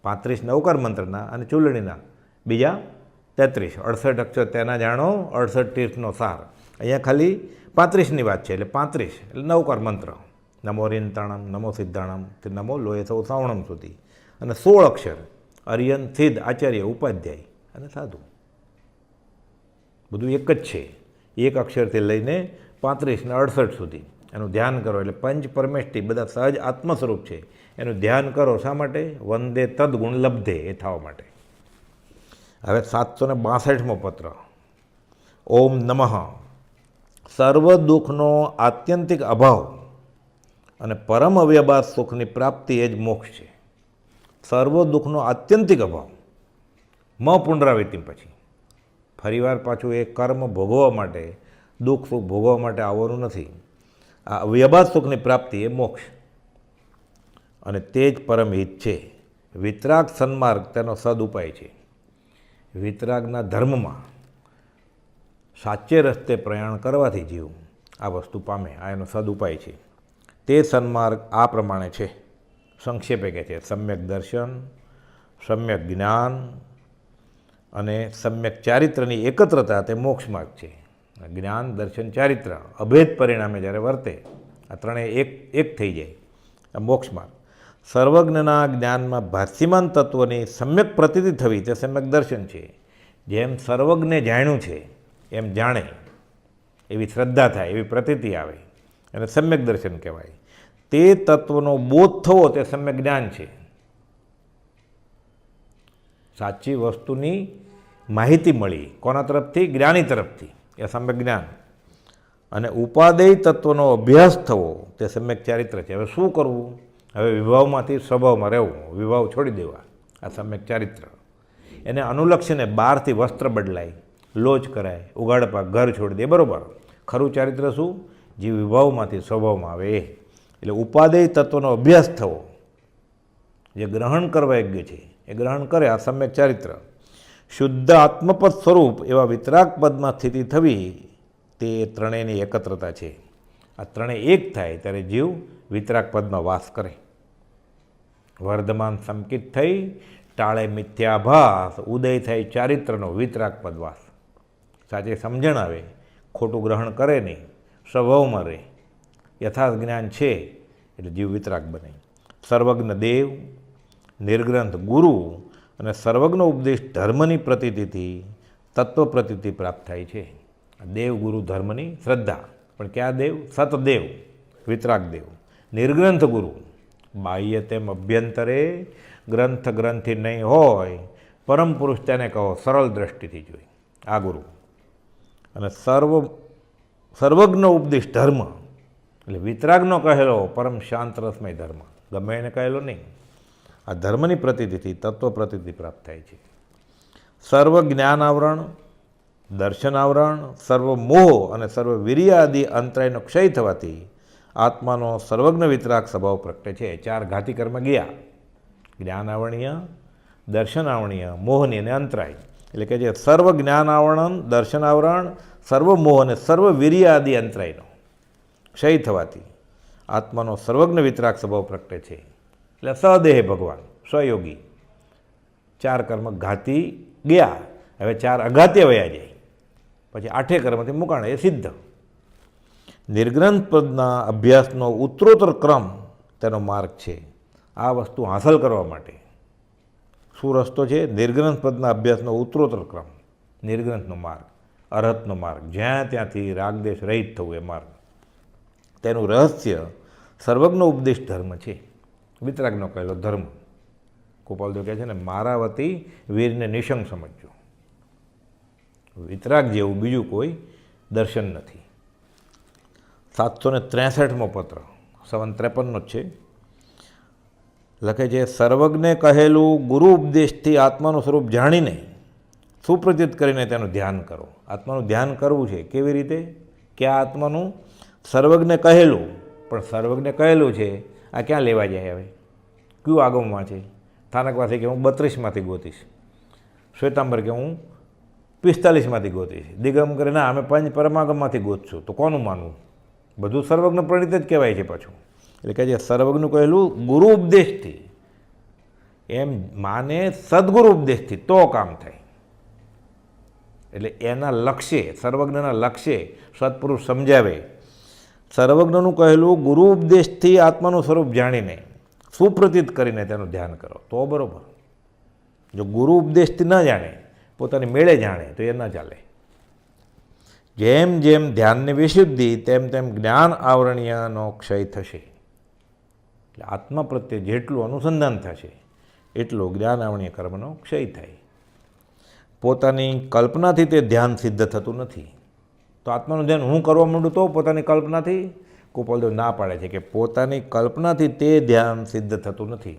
35 નવકાર મંત્રના અને ચૂલણીના બીજા 33, 68 અક્ષર તેના જાણો 68 તીર્થનો સાર. અહીંયા ખાલી 35ની વાત છે, એટલે 35 એટલે નવકાર મંત્ર, નમો રિંતાણમ, નમો સિદ્ધાણમ, તે નમો લોહે સૌ સાવણમ સુધી, અને 16 અક્ષર અરિયન, સિદ્ધ, આચાર્ય, ઉપાધ્યાય અને સાધુ. બધું એક જ છે, એક અક્ષરથી લઈને 35 ને 68 સુધી એનું ધ્યાન કરો. એટલે પંચ પરમેષ્ઠી બધા સહજ આત્મ સ્વરૂપ છે, એનું ધ્યાન કરો. શા માટે? વંદે તદગુણ લબ્ધે, એ થવા માટે. હવે 762મો પત્ર. ઓમ નમઃ. સર્વ દુઃખનો આત્યંતિક અભાવ અને પરમ અવ્યબાદ સુખની પ્રાપ્તિ એ જ મોક્ષ છે. સર્વ દુઃખનો આત્યંતિક અભાવ, મ પુનરાવૃત્તિ પછી ફરીવાર પાછું એ કર્મ ભોગવવા માટે, દુઃખ સુખ ભોગવવા માટે આવવાનું નથી. આ અવ્યબાદ સુખની પ્રાપ્તિ એ મોક્ષ, અને તે જ પરમહિત છે. વિતરાગ સન્માર્ગ તેનો સદુપાય છે. વિતરાગના ધર્મમાં સાચે રસ્તે પ્રયાણ કરવાથી જીવ આ વસ્તુ પામે, આ એનો સદુપાય છે. તે સન્માર્ગ આ પ્રમાણે છે. સંક્ષેપે કહે છે, સમ્યક દર્શન, સમ્યક જ્ઞાન અને સમ્યક ચારિત્રની એકત્રતા તે મોક્ષ માર્ગ છે. જ્ઞાન, દર્શન, ચારિત્ર અભેદ પરિણામે જ્યારે વર્તે, આ ત્રણેય એક થઈ જાય, આ મોક્ષ માર્ગ. સર્વજ્ઞના જ્ઞાનમાં ભાષ્યમાન તત્વની સમ્યક પ્રતીતિ થવી તે સમ્યક દર્શન છે. જેમ સર્વજ્ઞે જાણ્યું છે એમ જાણે એવી શ્રદ્ધા થાય, એવી પ્રતીતિ આવે, અને સમ્યક દર્શન કહેવાય. તે તત્વનો બોધ થવો તે સમ્યક જ્ઞાન છે. સાચી વસ્તુની માહિતી મળી કોના તરફથી? જ્ઞાની તરફથી, એ સમ્યક જ્ઞાન. અને ઉપાદેય તત્વનો અભ્યાસ થવો તે સમ્યક ચારિત્ર છે. હવે શું કરવું? હવે વિભાવમાંથી સ્વભાવમાં રહેવું, વિભાવ છોડી દેવા, આ સમ્યક ચારિત્ર. એને અનુલક્ષીને બહારથી વસ્ત્ર બદલાય, લોચ કરાય, ઉગાડપા ઘર છોડી દે, બરાબર. ખરું ચારિત્ર શું? જે વિભાવમાંથી સ્વભાવમાં આવે એ. એટલે ઉપાદેય તત્વનો અભ્યાસ થવો, જે ગ્રહણ કરવા યોગ્ય છે એ ગ્રહણ કરે, આ સમ્યક ચારિત્ર. શુદ્ધ આત્મપદ સ્વરૂપ એવા વિતરાગ પદમાં સ્થિતિ થવી તે ત્રણેયની એકત્રતા છે. આ ત્રણેય એક થાય ત્યારે જીવ વિતરાગ પદમાં વાસ કરે. વર્ધમાન સંકિત થઈ ટાળે મિથ્યાભાસ, ઉદય થાય ચારિત્રનો વિતરાગ પદવાસ. સાચી સમજણ આવે, ખોટું ગ્રહણ કરે નહીં, સ્વભાવમાં રહે, યથાર્થ જ્ઞાન છે એટલે જીવ વિતરાગ બને. સર્વજ્ઞ દેવ, નિર્ગ્રંથ ગુરુ અને સર્વજ્ઞ ઉપદેશ ધર્મની પ્રતીતિથી તત્વ પ્રતીતિ પ્રાપ્ત થાય છે. દેવ ગુરુ ધર્મની શ્રદ્ધા, પણ ક્યાં દેવ? સતદેવ, વિતરાગ દેવ. નિર્ગ્રંથ ગુરુ, બાહ્ય તેમ અભ્યંતરે ગ્રંથ ગ્રંથિ નહીં હોય, પરમ પુરુષ તેને કહો સરળ દ્રષ્ટિથી જોઈ, આ ગુરુ. અને સર્વજ્ઞ ઉપદેશ ધર્મ એટલે વિતરાગનો કહેલો પરમ શાંત રસમય ધર્મ, ગમે એને કહેલો નહીં. આ ધર્મની પ્રતીતિથી તત્વ પ્રતીતિ પ્રાપ્ત થાય છે. સર્વ જ્ઞાન આવરણ, દર્શન આવરણ, સર્વ મોહ અને સર્વ વીર્ય આદિ અંતરાયનો ક્ષય થવાથી આત્માનો સર્વજ્ઞ વિતરાગ સ્વભાવ પ્રગટે છે. 4 ઘાતી કર્મ ગયા: જ્ઞાન આવરણીય, દર્શન આવરણીય, મોહની અને અંતરાય. એટલે કે જે સર્વ જ્ઞાન આવરણ, દર્શન આવરણ, સર્વ મોહ અને સર્વ વીર્ય આદિ અંતરાયનો ક્ષય થવાથી આત્માનો સર્વજ્ઞ વિતરાગ સ્વભાવ પ્રગટે છે. એટલે સદેહ ભગવાન, સ્વયોગી. 4 કર્મ ઘાતી ગયા, હવે 4 અઘાતે વયા જાય, પછી 8 કર્મથી મુકાણ, એ સિદ્ધ. નિર્ગ્રંથ પદના અભ્યાસનો ઉત્તરોત્તર ક્રમ તેનો માર્ગ છે. આ વસ્તુ હાંસલ કરવા માટે શું રસ્તો છે? નિર્ગ્રંથ પદના અભ્યાસનો ઉત્તરોત્તર ક્રમ, નિર્ગ્રંથનો માર્ગ, અરહતનો માર્ગ, જ્યાં ત્યાંથી રાગદેશ રહિત થવું, એ માર્ગ. તેનું રહસ્ય સર્વજ્ઞ ઉપદેશ ધર્મ છે, વિતરાગનો કહેલો ધર્મ. ગોપાલદેવ કહે છે ને, મારા વતી વીરને નિશંક સમજજો. વિતરાગ જેવું બીજું કોઈ દર્શન નથી. 763મો પત્ર, સંવત 53નો જ છે. લખે છે, સર્વજ્ઞે કહેલું ગુરુ ઉપદેશથી આત્માનું સ્વરૂપ જાણીને સુપ્રતિત કરીને તેનું ધ્યાન કરો. આત્માનું ધ્યાન કરવું છે કેવી રીતે કે આ આત્માનું સર્વજ્ઞે કહેલું, પણ સર્વજ્ઞે કહેલું છે આ ક્યાં લેવા જાય? હવે કયું આગમમાં છે? સ્થાનક પાસે કે હું 32માંથી ગોતીશ, શ્વેતાંબર કે હું 45માંથી ગોતીશ, દિગંબર ના અમે પંચ પરમાગમમાંથી ગોતશું. તો કોનું માનવું? બધું સર્વજ્ઞ પ્રણિત જ કહેવાય છે પાછું. એટલે કહે છે સર્વજ્ઞનું કહેલું ગુરુ ઉપદેશથી, એમ માને સદગુરુ ઉપદેશથી તો કામ થાય. એટલે એના લક્ષ્ય, સર્વજ્ઞના લક્ષ્ય સત્પુરુષ સમજાવે. સર્વજ્ઞનું કહેલું ગુરુ ઉપદેશથી આત્માનું સ્વરૂપ જાણીને સુપ્રતિત કરીને તેનું ધ્યાન કરો તો બરાબર. જો ગુરુ ઉપદેશથી ન જાણે, પોતાની મેળે જાણે તો એ ન ચાલે. જેમ જેમ ધ્યાનની વિશુદ્ધિ તેમ તેમ જ્ઞાન આવરણીયનો ક્ષય થશે. એટલે આત્મા પ્રત્યે જેટલું અનુસંધાન થશે એટલો જ્ઞાન આવરણીય કર્મનો ક્ષય થાય. પોતાની કલ્પનાથી તે ધ્યાન સિદ્ધ થતું નથી. તો આત્માનું ધ્યાન હું કરવા માંડું તો પોતાની કલ્પનાથી? ગોપાલદેવ ના પાડે છે કે પોતાની કલ્પનાથી તે ધ્યાન સિદ્ધ થતું નથી.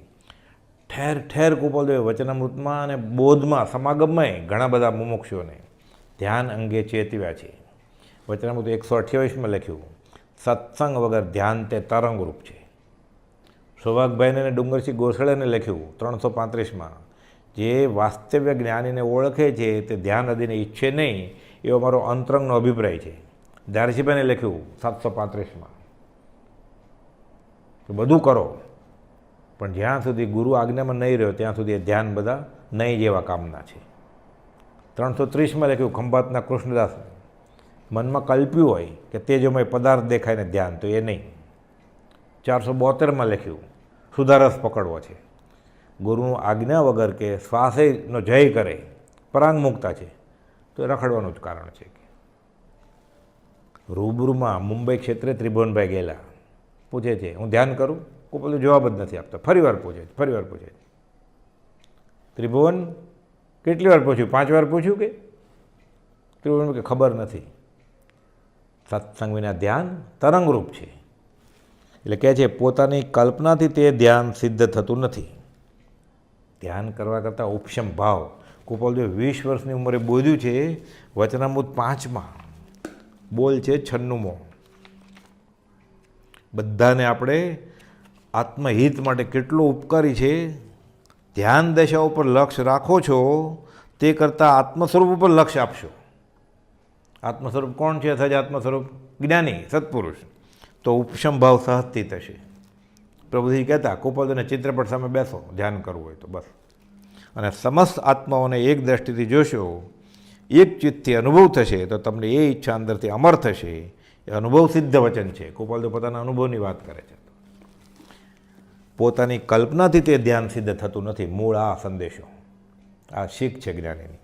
ઠેર ઠેર ગોપાલદેવ વચનામૃતમાં અને બોધમાં, સમાગમમાં ઘણા બધા મુમુક્ષુઓને ધ્યાન અંગે ચેતવ્યા છે. વચનામૃત 128માં લખ્યું, સત્સંગ વગર ધ્યાન તે તરંગરૂપ છે. સૌભાગભાઈને અને ડુંગરસિંહ ગોસળેને લખ્યું 335માં, જે વાસ્તવ્ય જ્ઞાનીને ઓળખે છે તે ધ્યાન અદીને ઈચ્છે નહીં એવો મારો અંતરંગનો અભિપ્રાય છે. ધારસીભાઈને લખ્યું 735માં કે બધું કરો પણ જ્યાં સુધી ગુરુ આજ્ઞામાં નહીં રહ્યો ત્યાં સુધી એ ધ્યાન બધા નહીં જેવા કામના છે. 330માં લખ્યું ખંભાતના કૃષ્ણદાસ, મનમાં કલ્પ્યું હોય કે તેજોમય પદાર્થ દેખાયને ધ્યાન, તો એ નહીં. 472માં લખ્યું સુધારસ પકડવો છે. ગુરુનું આજ્ઞા વગર કે શ્વાસેનો જય કરે પરાંગ મુક્તા છે તો એ રખડવાનું જ કારણ છે. રૂબરૂમાં મુંબઈ ક્ષેત્રે ત્રિભુવનભાઈ ગયેલા, પૂછે છે હું ધ્યાન કરું? કોઈ પેલું જવાબ જ નથી આપતો. ફરી વાર પૂછે છે. ત્રિભુવન કેટલી વાર પૂછ્યું? 5 વાર પૂછ્યું કે? ત્રિભુવન કે ખબર નથી. સત્સંગ વિના ધ્યાન તરંગરૂપ છે. એટલે કહે છે પોતાની કલ્પનાથી તે ધ્યાન સિદ્ધ થતું નથી. ધ્યાન કરવા કરતાં ઉપશમ ભાવ. ગોપાલદેવ 20 વર્ષની ઉંમરે બોલ્યું છે. વચનામૃત 5માં બોલ છે 96મો. બધાને આપણે આત્મહિત માટે કેટલું ઉપકારી છે. ધ્યાન દશા ઉપર લક્ષ્ય રાખો છો તે કરતાં આત્મ સ્વરૂપ ઉપર લક્ષ્ય આપશો. આત્મ સ્વરૂપ કોણ છે? સજ આત્મ સ્વરૂપ જ્ઞાની સત્પુરુષ. તો ઉપશમ ભાવ સહજથી થશે. પ્રભુજી કહેતા ગોપાલદેવને ચિત્રપટ સામે બેસો ધ્યાન કરવું હોય તો બસ, અને સમસ્ત આત્માઓને એક દ્રષ્ટિથી જોશો, એક ચિત્તથી અનુભવ થશે તો તમને એ ઈચ્છા અંદરથી અમર થશે. એ અનુભવ સિદ્ધ વચન છે. ગોપાલદેવ પોતાના અનુભવની વાત કરે છે. પોતાની કલ્પનાથી તે ધ્યાન સિદ્ધ થતું નથી. મૂળ આ સંદેશો, આ શીખ છે જ્ઞાનીની.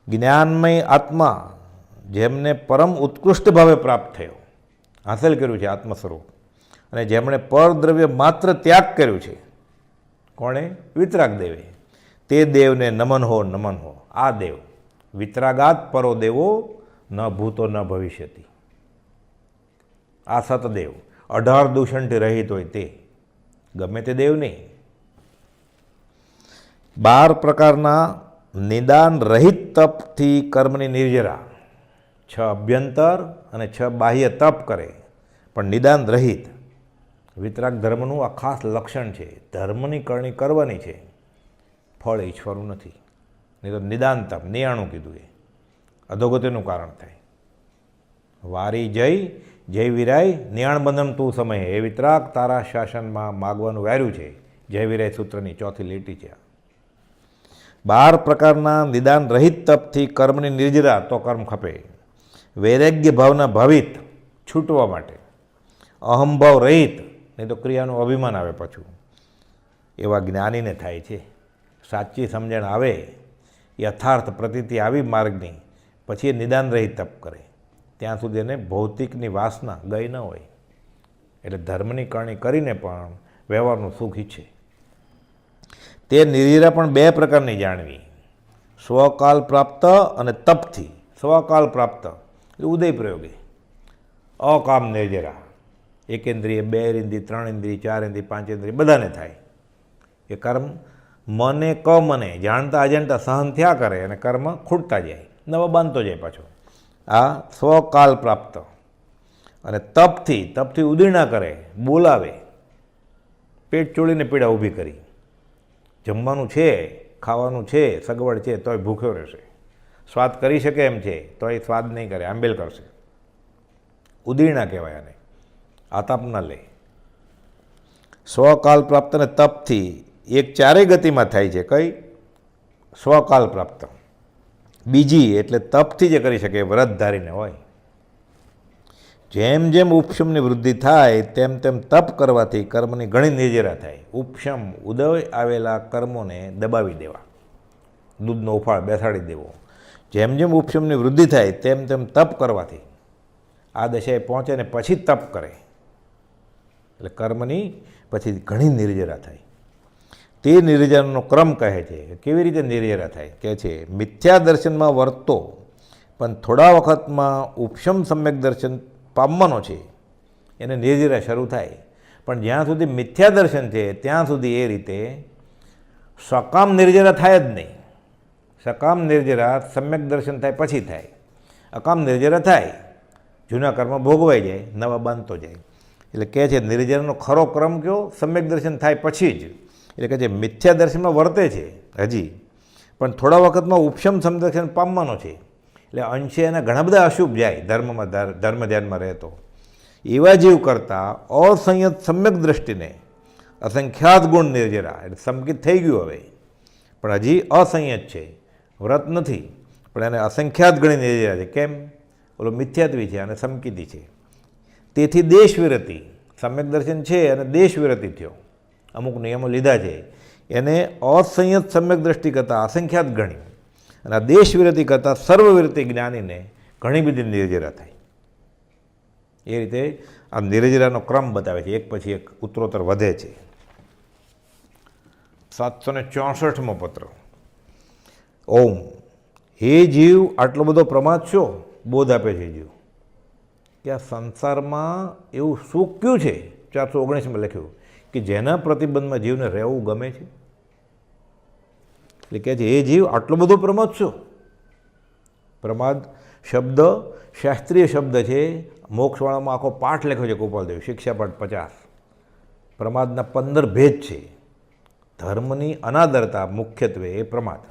જ્ઞાનમય આત્મા જેમને પરમ ઉત્કૃષ્ટ ભાવે પ્રાપ્ત થયો, હાંસલ કર્યું છે આત્મ સ્વરૂપ, અને જેમણે પરદ્રવ્ય માત્ર ત્યાગ કર્યું છે, કોણે? વિતરાગ દેવે. તે દેવને નમન હો, નમન હો. આ દેવ વિતરાગાત પરો દેવો ન ભૂતો ન ભવિષ્યતિ. આ સતદેવ 18 દૂષણથી રહિત હોય તે, ગમે તે દેવ નહીં. 12 પ્રકારના નિદાન રહિત તપથી કર્મની નિર્જરા, 6 અભ્યંતર અને 6 બાહ્ય તપ કરે પણ નિદાન રહિત. વિતરાગ ધર્મનું આ ખાસ લક્ષણ છે. ધર્મની કરણી કરવાની છે, ફળ ઈચ્છવાનું નથી. નહીં તો નિદાન તપ 99 કીધું એ અધોગતિનું કારણ થાય. વારી જય વિરાય નિયાણ બંધન તું સમય. એ વિતરાગ તારા શાસનમાં માગવાનું વાર્યું છે. જય વિરાય સૂત્રની 4થી લીટી છે. 12 પ્રકારના નિદાન રહિત તપથી કર્મની નિર્જરા, તો કર્મ ખપે. વૈરાગ્ય ભાવના ભાવિત, છૂટવા માટે. અહંભાવ રહિત, નહીં તો ક્રિયાનું અભિમાન આવે પાછું. એવા જ્ઞાનીને થાય છે. સાચી સમજણ આવે, યથાર્થ પ્રતીતિ આવી માર્ગની, પછી એ નિદાન રહિત તપ કરે. ત્યાં સુધી એને ભૌતિકની વાસના ગઈ ન હોય. એટલે ધર્મની કરણી કરીને પણ વ્યવહારનું સુખ ઈચ્છે. તે નિર્જરા પણ 2 પ્રકારની જાણવી, સ્વકાલ પ્રાપ્ત અને તપથી. સ્વકાલ પ્રાપ્ત એટલે ઉદય પ્રયોગે. અકામ નિર્જરા, એકેન્દ્રિય, 2 ઇન્દ્રિય, 3 ઇન્દ્રિય, 4 ઇન્દ્રિય, 5 ઇન્દ્રિય બધાને થાય. એ કર્મ મને મને જાણતા અજાણતા સહન થયા કરે અને કર્મ ખૂટતા જાય, નવા બાંધતો જાય પાછો. આ સ્વકાલ પ્રાપ્ત. અને તપથી ઉદીર્ણા કરે, બોલાવે, પેટ ચોળીને પીડા ઊભી કરી. જમવાનું છે, ખાવાનું છે, સગવડ છે, તોય ભૂખ્યો રહેશે. સ્વાદ કરી શકે એમ છે તોય સ્વાદ નહીં કરે, આંબેલ કરશે. ઉદીર્ણા કહેવાય આને. આતાપ ન લે. સ્વકાલ પ્રાપ્ત અને તપથી એક ચારેય ગતિમાં થાય છે. કઈ? સ્વકાલ પ્રાપ્ત. બીજી એટલે તપથી જે કરી શકે, વ્રત ધારીને હોય. જેમ જેમ ઉપશમની વૃદ્ધિ થાય તેમ તેમ તપ કરવાથી કર્મની ઘણી નિર્જરા થાય. ઉપશમ, ઉદય આવેલા કર્મોને દબાવી દેવા, દૂધનો ઉફાળ બેસાડી દેવો. જેમ જેમ ઉપશમની વૃદ્ધિ થાય તેમ તેમ તપ કરવાથી આ દશાએ પહોંચે ને પછી તપ કરે એટલે કર્મની પછી ઘણી નિર્જરા થાય. તે નિર્જરાનો ક્રમ કહે છે. કેવી રીતે નિર્જરા થાય? કહે છે મિથ્યા દર્શનમાં વર્તો પણ થોડા વખતમાં ઉપશમ સમ્યક દર્શન પામવાનો છે, એને નિર્જરા શરૂ થાય. પણ જ્યાં સુધી મિથ્યા દર્શન છે ત્યાં સુધી એ રીતે સકામ નિર્જરા થાય જ નહીં. સકામ નિર્જરા સમ્યક દર્શન થાય પછી થાય. અકામ નિર્જરા થાય, જૂના કર્મ ભોગવાઈ જાય, નવા બાંધતો જાય. એટલે કહે છે નિર્જરાનો ખરો ક્રમ કયો? સમ્યક દર્શન થાય પછી જ. એટલે કહે છે મિથ્યા દર્શનમાં વર્તે છે હજી, પણ થોડા વખતમાં ઉપશમ સમદર્શન પામવાનો છે. એટલે અંશે એના ઘણા બધા અશુભ જાય ધર્મમાં, ધર્મ ધ્યાનમાં રહેતો. એવા જીવ કરતાં અસંયત સમ્યક દૃષ્ટિને અસંખ્યાત ગુણ નિર્જરા, એટલે સંકિત થઈ ગયું હવે, પણ હજી અસંયત છે, વ્રત નથી, પણ એને અસંખ્યાત ગણી નિર્જરા છે. કેમ? ઓલો મિથ્યાત્વી છે અને સંકિતી છે. તેથી દેશ વિરતિ, સમ્યક દર્શન છે અને દેશ વિરતિ થયો, અમુક નિયમો લીધા છે, એને અસંયત સમ્યક દૃષ્ટિ કરતાં અસંખ્યાત ગણી. અને આ દેશ વિરતિ કરતાં સર્વવિરતિ જ્ઞાનીને ઘણી બધી નિર્જરા થાય. એ રીતે આ નિર્જરાનો ક્રમ બતાવે છે, એક પછી એક ઉત્તરોત્તર વધે છે. 764મો પત્ર. ઓમ. હે જીવ, આટલો બધો પ્રમાદ શો? બોધ આપે છે જીવ કે આ સંસારમાં એવું સુખ કયું છે, 419માં લખ્યું કે જેના પ્રતિબંધમાં જીવને રહેવું ગમે છે. એટલે કહે છે હે જીવ, આટલો બધો પ્રમાદ શો? પ્રમાદ શબ્દ શાસ્ત્રીય શબ્દ છે. મોક્ષવાળામાં આખો પાઠ લખ્યો છે ગોપાલદેવ, શિક્ષાપાઠ 50. પ્રમાદના 15 ભેદ છે. ધર્મની અનાદરતા મુખ્યત્વે એ પ્રમાદ.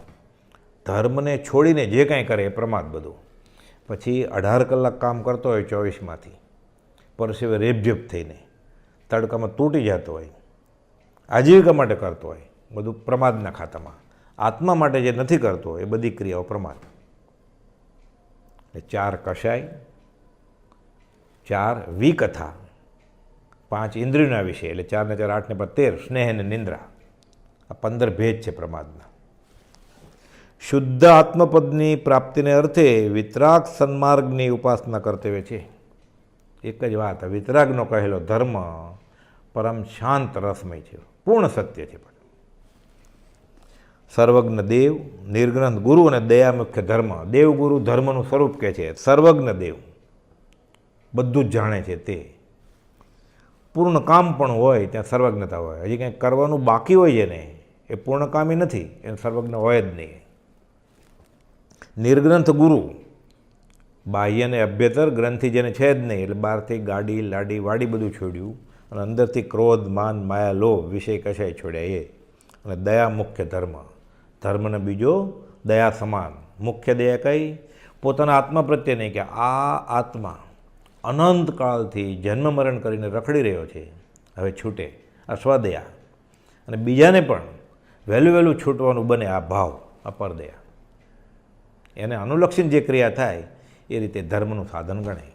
ધર્મને છોડીને જે કાંઈ કરે એ પ્રમાદ બધું. પછી 18 કલાક કામ કરતો હોય 24માંથી, પરસેવે રેબઝેબ થઈને, તડકામાં તૂટી જતો હોય, આજીવિકા માટે કરતો હોય, બધું પ્રમાદના ખાતામાં. આત્મા માટે જે નથી કરતો એ બધી ક્રિયાઓ પ્રમાદ. એ 4 કષાય, 4 વિકથા, 5 ઇન્દ્રિયોના વિશે, એટલે 4 ને 4 8 ને 13, સ્નેહ અને નિંદ્રા. આ 15 ભેદ છે પ્રમાદના. શુદ્ધ આત્મપદની પ્રાપ્તિને અર્થે વિતરાગ સન્માર્ગની ઉપાસના કર્તવ્ય છે. એક જ વાત, વિતરાગનો કહેલો ધર્મ પરમ શાંત રસમય છે, પૂર્ણ સત્ય છે. સર્વજ્ઞ દેવ, નિર્ગ્રંથ ગુરુ અને દયા મુખ્ય ધર્મ. દેવ ગુરુ ધર્મનું સ્વરૂપ કહે છે. સર્વજ્ઞ દેવ, બધું જ જાણે છે તે. પૂર્ણ કામ પણ હોય ત્યાં સર્વજ્ઞતા હોય. હજી કંઈક કરવાનું બાકી હોય છે ને એ પૂર્ણકામી નથી, એને સર્વજ્ઞ હોય જ નહીં. નિર્ગ્રંથ ગુરુ, બાહ્ય અને અભ્યતર ગ્રંથિ જેને છે જ નહીં, એટલે બહારથી ગાડી લાડી વાડી બધું છોડ્યું અને અંદરથી ક્રોધ માન માયા લોભ વિષય કશાય છોડ્યા એ. અને દયા મુખ્ય ધર્મ. ધર્મને બીજો દયા સમાન. મુખ્ય દયા કઈ? પોતાના આત્મા પ્રત્યે નહીં, કે આ આત્મા અનંત કાળથી જન્મ મરણ કરીને રખડી રહ્યો છે, હવે છૂટે, આ સ્વદયા. અને બીજાને પણ વહેલું છૂટવાનું બને, આ ભાવ, અપરદયા. એને અનુલક્ષીને જે ક્રિયા થાય એ રીતે ધર્મનું સાધન ગણાય.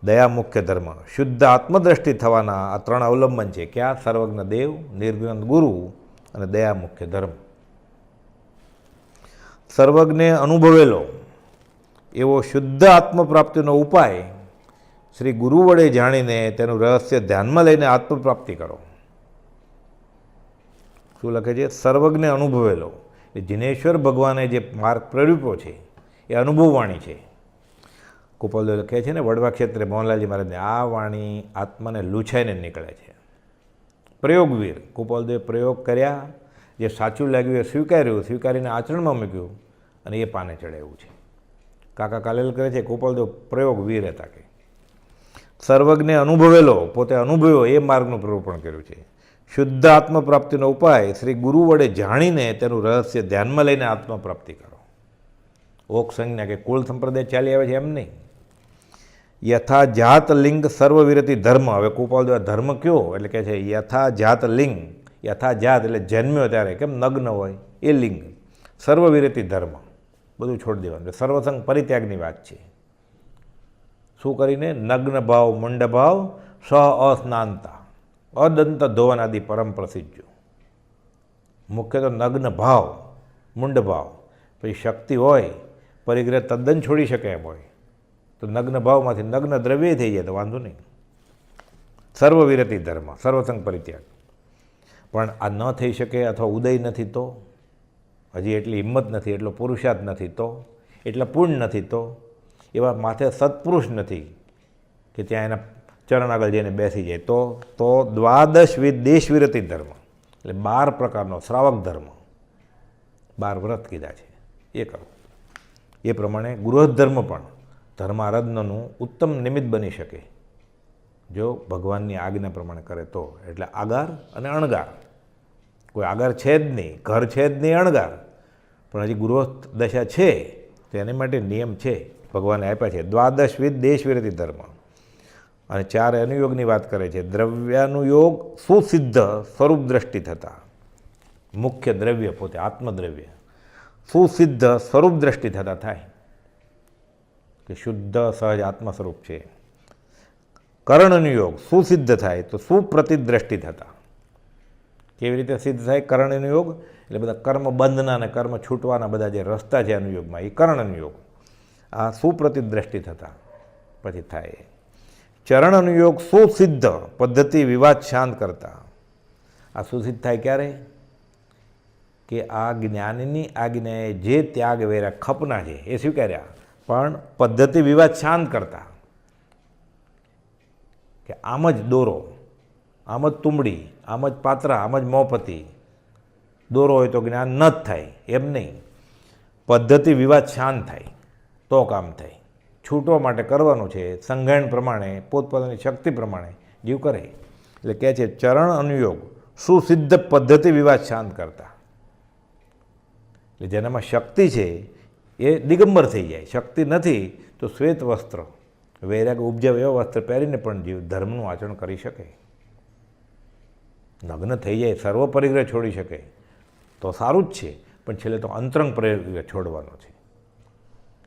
દયા મુખ્ય ધર્મ. શુદ્ધ આત્મદ્રષ્ટિ થવાના આ 3 અવલંબન છે. ક્યાં? સર્વજ્ઞ દેવ, નિર્ગ્રંથ ગુરુ અને દયા મુખ્ય ધર્મ. સર્વજ્ઞે અનુભવેલો એવો શુદ્ધ આત્મપ્રાપ્તિનો ઉપાય શ્રી ગુરુ વડે જાણીને તેનું રહસ્ય ધ્યાનમાં લઈને આત્મપ્રાપ્તિ કરો. શું લખે છે? સર્વજ્ઞે અનુભવેલો, એ જિનેશ્વર ભગવાને જે માર્ગ પ્રેર્યો છે એ અનુભવવાણી છે. કુપલદેવ કહે છે ને વડવા ક્ષેત્રે મોહનલાલજી મહારાજને, આ વાણી આત્માને લૂછાઈને નીકળે છે. પ્રયોગવીર, કુપલદેવ પ્રયોગ કર્યા, જે સાચું લાગ્યું એ સ્વીકાર્યું, સ્વીકારીને આચરણમાં મૂક્યું અને એ પાને ચડે એવું છે. કાકા કાલેલ કરે છે કુપલદેવ પ્રયોગવીર હતા કે સર્વજ્ઞ અનુભવેલો, પોતે અનુભવ્યો એ માર્ગનું પ્રરૂપણ કર્યું છે. શુદ્ધ આત્મપ્રાપ્તિનો ઉપાય શ્રી ગુરુ વડે જાણીને તેનું રહસ્ય ધ્યાનમાં લઈને આત્મપ્રાપ્તિ કરો. ઓક સંજ્ઞા કે કુળ સંપ્રદાય ચાલી આવે છે એમ નહીં. યથા જાત લિંગ સર્વવિરતિ ધર્મ. હવે કુપલદેવ ધર્મ કયો એટલે કહે છે યથા જાત લિંગ. યથા જાત એટલે જન્મ્યો ત્યારે કેમ નગ્ન હોય એ લિંગ. સર્વવિરતિ ધર્મ, બધું છોડી દેવાનું. સર્વસંગ પરિત્યાગની વાત છે. શું કરીને? નગ્ન ભાવ મુંડ ભાવ સહ અસ્નાનતા અદંત ધોવન આદિ પરમ પ્રસિદ્ધ. મુખ્ય તો નગ્ન ભાવ મુંડ ભાવ. પછી શક્તિ હોય પરિગ્રહ તદ્દન છોડી શકે એમ હોય તો નગ્ન ભાવમાંથી નગ્ન દ્રવ્ય થઈ જાય તો વાંધો નહીં. સર્વવિરતિ ધર્મ, સર્વસંગ પરિત્યાગ. પણ આ ન થઈ શકે અથવા ઉદય નથી તો, હજી એટલી હિંમત નથી, એટલો પુરુષાર્થ નથી તો, એટલા પૂર્ણ નથી તો, એવા માથે સત્પુરુષ નથી કે ત્યાં એના ચરણ આગળ જઈને બેસી જાય તો દ્વાદશ દેશ વિરતિ ધર્મ એટલે 12 પ્રકારનો શ્રાવક ધર્મ, 12 વ્રત કીધા છે એ કરો. એ પ્રમાણે ગૃહસ્થ ધર્મ પણ ધર્મ આરાધનાનું ઉત્તમ નિમિત્ત બની શકે જો ભગવાનની આજ્ઞા પ્રમાણે કરે તો. એટલે આગાર અને અણગાર, કોઈ આગાર છે જ નહીં, ઘર છે જ નહીં, અણગાર પણ હજી ગૃહસ્થ દશા છે તો એની માટે નિયમ છે ભગવાને આપ્યા છે. દ્વાદશ દેશ વિરતિ ધર્મ. અને 4 અનુયોગની વાત કરે છે. દ્રવ્યાનુયોગ સુસિદ્ધ સ્વરૂપ દ્રષ્ટિ થતા, મુખ્ય દ્રવ્ય પોતે આત્મદ્રવ્ય સુસિદ્ધ સ્વરૂપ દ્રષ્ટિ થતાં થાય કે શુદ્ધ સહજ આત્મ સ્વરૂપ છે. કરણનુયોગ સુસિદ્ધ થાય તો સુપ્રતિદ્રષ્ટિ થતા. કેવી રીતે સિદ્ધ થાય કરણનુયોગ? એટલે બધા કર્મ બંધના અને કર્મ છૂટવાના બધા જે રસ્તા છે અનુયોગમાં એ કરણનુયોગ. આ સુપ્રતિદ્રષ્ટિ થતા પછી થાય. ચરણ અનુયોગ સુસિદ્ધ પદ્ધતિ વિવાદ શાંત કરતા. આ સુસિદ્ધ થાય ક્યારે? કે આ જ્ઞાનની આજ્ઞાએ જે ત્યાગ વેર્યા ખપના છે એ સ્વીકાર્યા, પણ પદ્ધતિ વિવાદ શાંત કરતા. કે આમ જ દોરો, આમ જ તુંબડી, આમ જ પાત્રા, આમ જ મોપતિ. દોરો હોય તો જ્ઞાન ન જ થાય એમ નહીં, પદ્ધતિ વિવાદ શાંત થાય તો કામ થાય. છૂટવા માટે કરવાનું છે સંઘાણ પ્રમાણે, પોતપોતાની શક્તિ પ્રમાણે જીવ કરે. એટલે કહે છે ચરણ અનુયોગ સુસિદ્ધ પદ્ધતિ વિવાદ શાંત કરતા. એટલે જેનામાં શક્તિ છે એ દિગંબર થઈ જાય, શક્તિ નથી તો શ્વેત વસ્ત્ર વૈરાગ ઉપજાવ એવા વસ્ત્ર પહેરીને પણ જીવ ધર્મનું આચરણ કરી શકે, નગ્ન થઈ જાય, સર્વ પરિગ્રહ છોડી શકે તો સારું જ છે. પણ છેલ્લે તો અંતરંગ પરિગ્રહ છોડવાનો છે.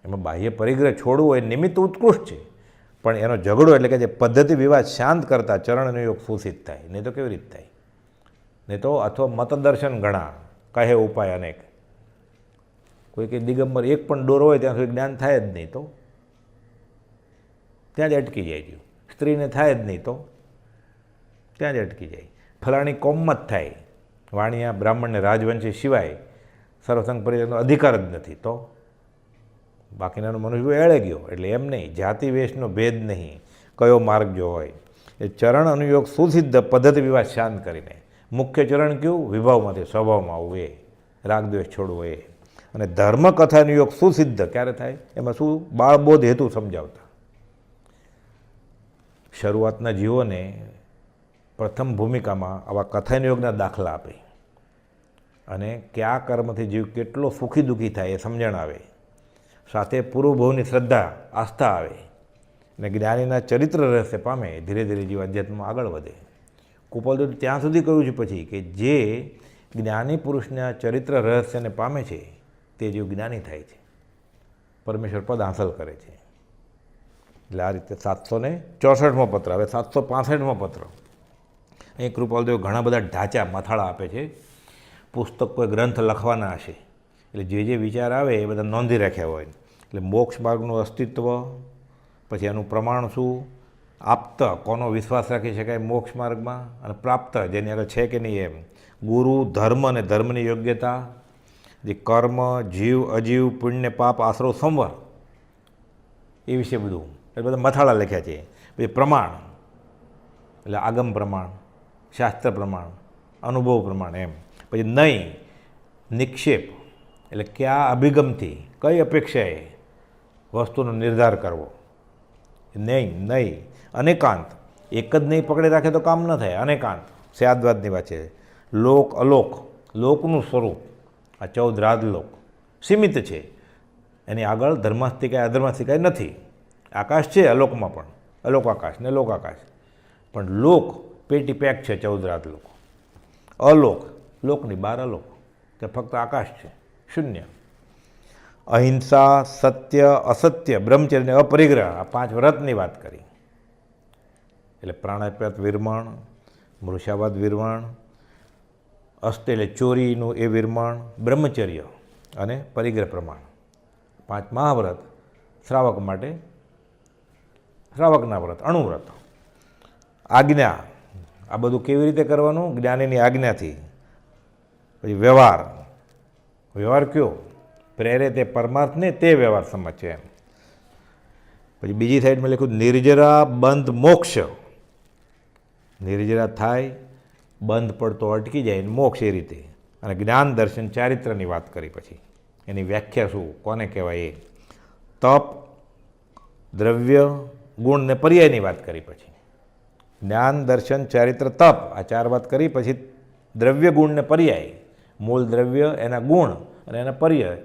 એમાં બાહ્ય પરિગ્રહ છોડવું એ નિમિત્ત ઉત્કૃષ્ટ છે, પણ એનો ઝઘડો એટલે કે જે પદ્ધતિ વિવાદ શાંત કરતા ચરણનો યોગ સુસિદ્ધ થાય. નહીં તો કેવી રીતે થાય? નહીં તો અથવા મતદર્શન ઘણા કહે ઉપાય અનેક. કોઈ કે દિગંબર એક પણ દોરો હોય ત્યાં સુધી જ્ઞાન થાય જ નહીં તો ત્યાં જ અટકી જાય જીવ. સ્ત્રીને થાય જ નહીં તો ત્યાં જ અટકી જાય. ફલાણી કોમમાં જ થાય, વાણિયા બ્રાહ્મણને રાજવંશી સિવાય સર્વસંગ પરિત્યાગનો અધિકાર જ નથી તો બાકીનાનો મનુષ્ય એળે ગયો. એટલે એમ નહીં, જાતિ વેશનો ભેદ નહીં, કયો માર્ગ જો હોય. એ ચરણ અનુયોગ સુસિદ્ધ પદ્ધતિ વિવાદ શાંત કરીને. મુખ્ય ચરણ કયું? વિભાવમાંથી સ્વભાવમાં આવવું એ, રાગદ્વેષ છોડવો એ. અને ધર્મકથાનો યોગ સુસિદ્ધ ક્યારે થાય? એમાં શું? બાળબોધ હેતુ સમજાવતા. શરૂઆતના જીવોને પ્રથમ ભૂમિકામાં આવા કથાનુયોગના દાખલા આપે અને કયા કર્મથી જીવ કેટલો સુખી દુઃખી થાય એ સમજણ આવે, સાથે પૂર્વભવની શ્રદ્ધા આસ્થા આવે અને જ્ઞાનીના ચરિત્ર રહસ્ય પામે. ધીરે ધીરે જીવ અધ્યાત્મમાં આગળ વધે. કુપલદેવ ત્યાં સુધી કહ્યું છે પછી કે જે જ્ઞાની પુરુષના ચરિત્ર રહસ્યને પામે છે તે જીવ જ્ઞાની થાય છે, પરમેશ્વર પદ હાંસલ કરે છે. એટલે આ રીતે 764મો પત્ર. હવે 765મો પત્ર. અહીં કૃપાલદેવ ઘણા બધા ઢાંચા મથાળા આપે છે. પુસ્તક કોઈ ગ્રંથ લખવાના હશે એટલે જે જે વિચાર આવે એ બધા નોંધી રાખ્યા હોય. એટલે મોક્ષ માર્ગનું અસ્તિત્વ, પછી એનું પ્રમાણ શું, આપ્ત કોનો વિશ્વાસ રાખી શકાય મોક્ષ માર્ગમાં, અને પ્રાપ્ત જેની આગળ છે કે નહીં એમ, ગુરુ, ધર્મ અને ધર્મની યોગ્યતા, જે કર્મ, જીવ અજીવ, પુણ્ય પાપ, આશરો, સંવર એ વિશે બધું એ બધા મથાળા લખ્યા છે. પછી પ્રમાણ એટલે આગમ પ્રમાણ, શાસ્ત્ર પ્રમાણ, અનુભવ પ્રમાણ એમ. પછી નહીં નિક્ષેપ એટલે કયા અભિગમથી કઈ અપેક્ષાએ વસ્તુનો નિર્ધાર કરવો. નહીં અનેકાંત એક જ નહીં પકડી રાખે તો કામ ન થાય. અનેકાંત સ્યાદવાદની વાત છે. લોક અલોક લોકનું સ્વરૂપ આ 14 રાજલોક સીમિત છે, એની આગળ ધર્માસ્તિકાય અધર્માસ્તિકાય નથી. આકાશ છે અલોકમાં પણ, અલોક આકાશ ને લોક આકાશ, પણ લોક પેટી પેક છે 14 રાજલોક. અલોક લોકની બહાર અલોક કે ફક્ત આકાશ છે, શૂન્ય. અહિંસા, સત્ય, અસત્ય, બ્રહ્મચર્ય અને અપરિગ્રહ આ 5 વ્રતની વાત કરી. એટલે પ્રાણાપાત વિરમણ, મૃષાવાદ વિરમણ, અસ્ત એટલે ચોરીનું એ વિરમણ, બ્રહ્મચર્ય અને પરિગ્રહ પ્રમાણ. 5 મહાવ્રત શ્રાવક માટે, શ્રાવકના વ્રત, અણુવ્રત. આજ્ઞા આ બધું કેવી રીતે કરવાનું? જ્ઞાનીની આજ્ઞાથી. પછી વ્યવહાર, વ્યવહાર કયો? પ્રેરે તે પરમાર્થને તે વ્યવહાર સમજ છે એમ. પછી બીજી સાઈડમાં લખ્યું નિર્જરા બંધ મોક્ષ. નિર્જરા થાય, બંધ પડતો અટકી જાય, મોક્ષ એ રીતે. અને જ્ઞાન દર્શન ચારિત્રની વાત કરી. પછી એની વ્યાખ્યા શું, કોને કહેવાય એ. તપ, દ્રવ્ય, ગુણ ને પર્યાયની વાત કરી. પછી જ્ઞાન દર્શન ચારિત્ર તપ આ 4 વાત કરી. પછી દ્રવ્ય ગુણ ને પર્યાય, મૂળ દ્રવ્ય એના ગુણ અને એના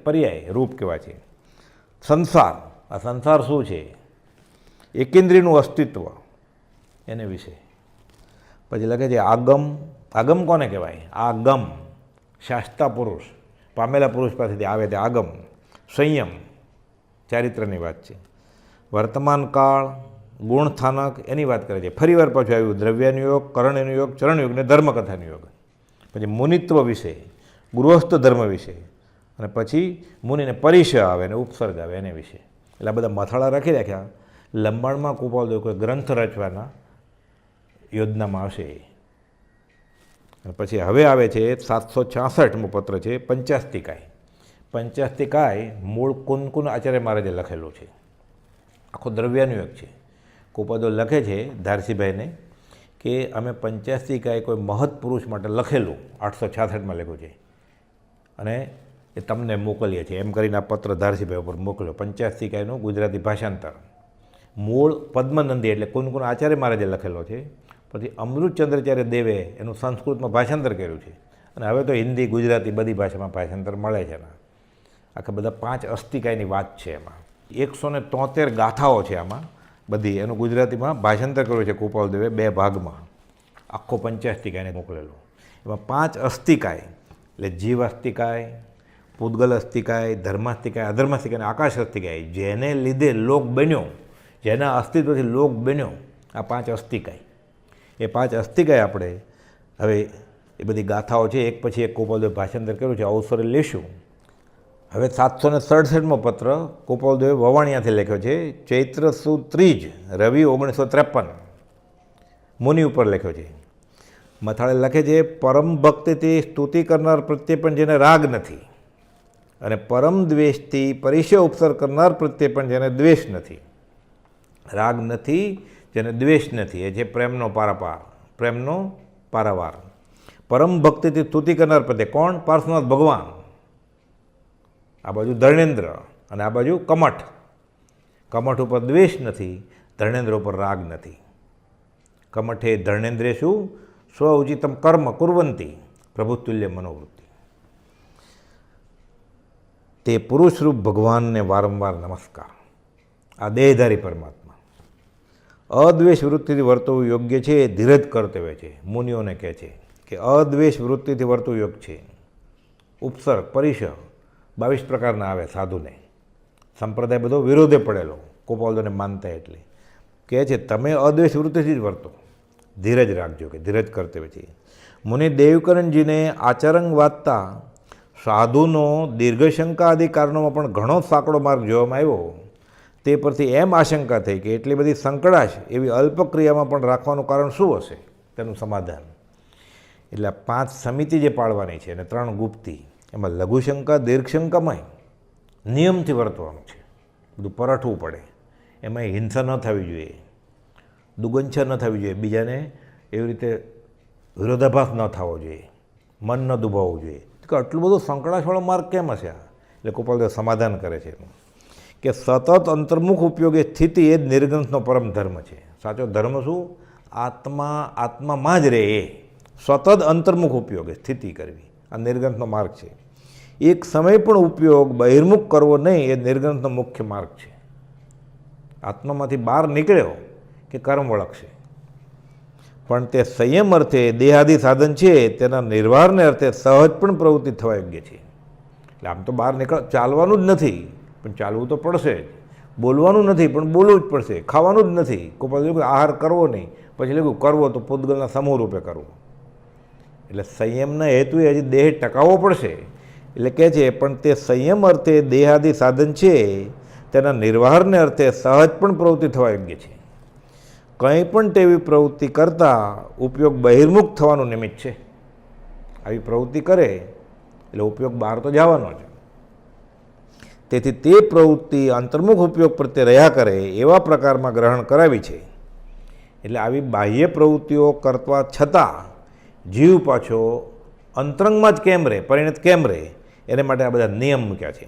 પર્યાય રૂપ કેવા છે. સંસાર આ સંસાર શું છે, એકેન્દ્રિયનું અસ્તિત્વ એને વિશે. પછી લખે છે આગમ. આગમ કોને કહેવાય? આગમ શાસ્તા પુરુષ, પામેલા પુરુષ પાસેથી આવે તે આગમ. સંયમ ચારિત્રની વાત છે. વર્તમાન કાળ, ગુણ સ્થાનક એની વાત કરે છે. ફરી વાર પાછું આવ્યું દ્રવ્યાનુયોગ, કરણ્યનુયોગ, ચરણયોગ ને ધર્મકથાનો યોગ. પછી મુનિત્વ વિશે, ગૃહસ્થ ધર્મ વિશે, અને પછી મુનિને પરિચય આવે ને ઉપસર્ગ આવે એને વિશે. એટલે આ બધા મથાળા રાખી રાખ્યા. લંબાણમાં કૃપાલદેવ કોઈ ગ્રંથ રચવાના યોજનામાં હશે. અને પછી હવે આવે છે 766મો પત્ર છે પંચાસ્તિકાય. પંચાસ્તિકાય મૂળ કુનકુન આચાર્ય મહારાજે લખેલું છે. આખો દ્રવ્યાનુયોગ છે. કૃપાલદેવ લખે છે ધારસીભાઈને કે અમે પંચાસ્તિકાય કોઈ મહત પુરુષ માટે લખેલું 866માં લખ્યું છે અને એ તમને મોકલીએ છીએ એમ કરીને આ પત્ર ધારસીભાઈ ઉપર મોકલ્યો. પંચાસ્તિકાયનું ગુજરાતી ભાષાંતર મૂળ પદ્મનંદી એટલે કુનકુન આચાર્ય મહારાજે લખેલો છે. પછી અમૃતચંદ્રાચાર્ય દેવે એનું સંસ્કૃતમાં ભાષાંતર કર્યું છે અને હવે તો હિન્દી, ગુજરાતી બધી ભાષામાં ભાષાંતર મળે છે. એના આખા બધા 5 અસ્તિકાયની વાત છે. એમાં 173 ગાથાઓ છે. આમાં બધી એનું ગુજરાતીમાં ભાષાંતર કર્યું છે કૃપાલદેવે 2 ભાગમાં. આખો પંચાસ્તિકાયને મોકલેલો. એમાં 5 અસ્તિકાય એટલે જીવ અસ્તિકાય, પૂતગલ અસ્તિકાય, ધર્માસ્તિકાય, અધર્માસ્તિકાય અને આકાશ અસ્તિકાય, જેને લીધે લોક બન્યો, જેના અસ્તિત્વથી લોક બન્યો, આ 5 અસ્તિકાય. એ 5 અસ્તિકાય આપણે હવે એ બધી ગાથાઓ છે એક પછી એક કૃપાલદેવ ભાષાંતર કર્યું છે. અવસરે લેશું. હવે 767મો પત્ર કૃપાલદેવે વવાણિયાથી લખ્યો છે. ચૈત્ર સુદ 3 રવિ 1953 મુનિ ઉપર લખ્યો છે. મથાળે લખે છે પરમ ભક્તિથી સ્તુતિ કરનાર પ્રત્યે પણ જેને રાગ નથી અને પરમ દ્વેષથી પરિચય ઉપસર કરનાર પ્રત્યે પણ જેને દ્વેષ નથી. રાગ નથી, જેને દ્વેષ નથી, એ જે પ્રેમનો પારાપાર, પ્રેમનો પારાવાર. પરમ ભક્તિથી સ્તુતિ કરનાર પ્રત્યે કોણ? પાર્શ્વનાથ ભગવાન. આ બાજુ ધર્ણેન્દ્ર અને આ બાજુ કમઠ. કમઠ ઉપર દ્વેષ નથી, ધર્ણેન્દ્ર ઉપર રાગ નથી. કમઠે ધર્ણેન્દ્રે શું? સ્વ ઉચિતમ કર્મ કુર્વંતી પ્રભુતુલ્ય મનોવૃત્તિ. તે પુરુષરૂપ ભગવાનને વારંવાર નમસ્કાર. આ દેહધારી પરમાત્મા અદ્વેષ વૃત્તિથી વર્તવું યોગ્ય છે એ ધીરજ કર્તવ્ય છે. મુનિઓને કહે છે કે અદ્વેષ વૃત્તિથી વર્તવું યોગ્ય છે. ઉપસર્ગ પરિચય 22 પ્રકારના આવે સાધુને. સંપ્રદાય બધો વિરોધે પડેલો કૃપાલદેવને માનતા. એટલે કહે છે તમે અદ્વેષ વૃત્તિથી જ વર્તો, ધીરજ રાખજો કે ધીરજ કર્તવ્ય છે. મુનિ દેવકરણજીને આચરંગ વાંચતા સાધુનો દીર્ઘશંકા આદિ કારણોમાં પણ ઘણો સાંકડો માર્ગ જોવામાં આવ્યો. તે પરથી એમ આશંકા થઈ કે એટલી બધી સંકળાશ એવી અલ્પક્રિયામાં પણ રાખવાનું કારણ શું હશે? તેનું સમાધાન એટલે 5 સમિતિ જે પાળવાની છે અને 3 ગુપ્તી, એમાં લઘુશંકા દીર્ઘશંકામાં નિયમથી વર્તવાનું છે. બધું પરઠવું પડે. એમાં હિંસા ન થવી જોઈએ, દુગંછા ન થવી જોઈએ, બીજાને એવી રીતે વિરોધાભાસ ન થવો જોઈએ, મન ન દુભાવવું જોઈએ. કે આટલું બધું સંકળાશવાળો માર્ગ કેમ હશે? એટલે ગોપાલદેવ સમાધાન કરે છે કે સતત અંતર્મુખ ઉપયોગ એ સ્થિતિ એ જ નિર્ગ્રંથનો પરમ ધર્મ છે. સાચો ધર્મ શું? આત્મામાં જ રહે એ સતત અંતર્મુખ ઉપયોગ એ સ્થિતિ કરવી, આ નિર્ગ્રંથનો માર્ગ છે. એક સમય પણ ઉપયોગ બહિર્મુખ કરવો નહીં એ નિર્ગ્રંથનો મુખ્ય માર્ગ છે. આત્મામાંથી બહાર નીકળ્યો કે કર્મ વળગશે, પણ તે સંયમ અર્થે દેહાદી સાધન છે તેના નિર્વાહને અર્થે સહજ પણ પ્રવૃત્તિ થવા યોગ્ય છે. એટલે આમ તો બહાર ચાલવાનું જ નથી પણ ચાલવું તો પડશે જ, બોલવાનું નથી પણ બોલવું જ પડશે, ખાવાનું જ નથી કોઈ આહાર કરવો નહીં, પછી લખ્યું કરવો તો પૂતગલના સમૂહ રૂપે કરવો. એટલે સંયમના હેતુ હજી દેહ ટકાવવો પડશે. એટલે કહે છે પણ તે સંયમ અર્થે દેહાદી સાધન છે તેના નિર્વાહને અર્થે સહજ પણ પ્રવૃત્તિ થવા યોગ્ય છે. કંઈ પણ તેવી પ્રવૃત્તિ કરતાં ઉપયોગ બહિર્મુખ થવાનું નિમિત્ત છે. આવી પ્રવૃત્તિ કરે એટલે ઉપયોગ બહાર તો જવાનો છે. તેથી તે પ્રવૃત્તિ અંતર્મુખ ઉપયોગ પ્રત્યે રહ્યા કરે એવા પ્રકારમાં ગ્રહણ કરાવી છે. એટલે આવી બાહ્ય પ્રવૃત્તિઓ કરવા છતાં જીવ પાછો અંતરંગમાં જ કેમ રહે, પરિણત કેમ રહે, એને માટે આ બધા નિયમ મૂક્યા છે.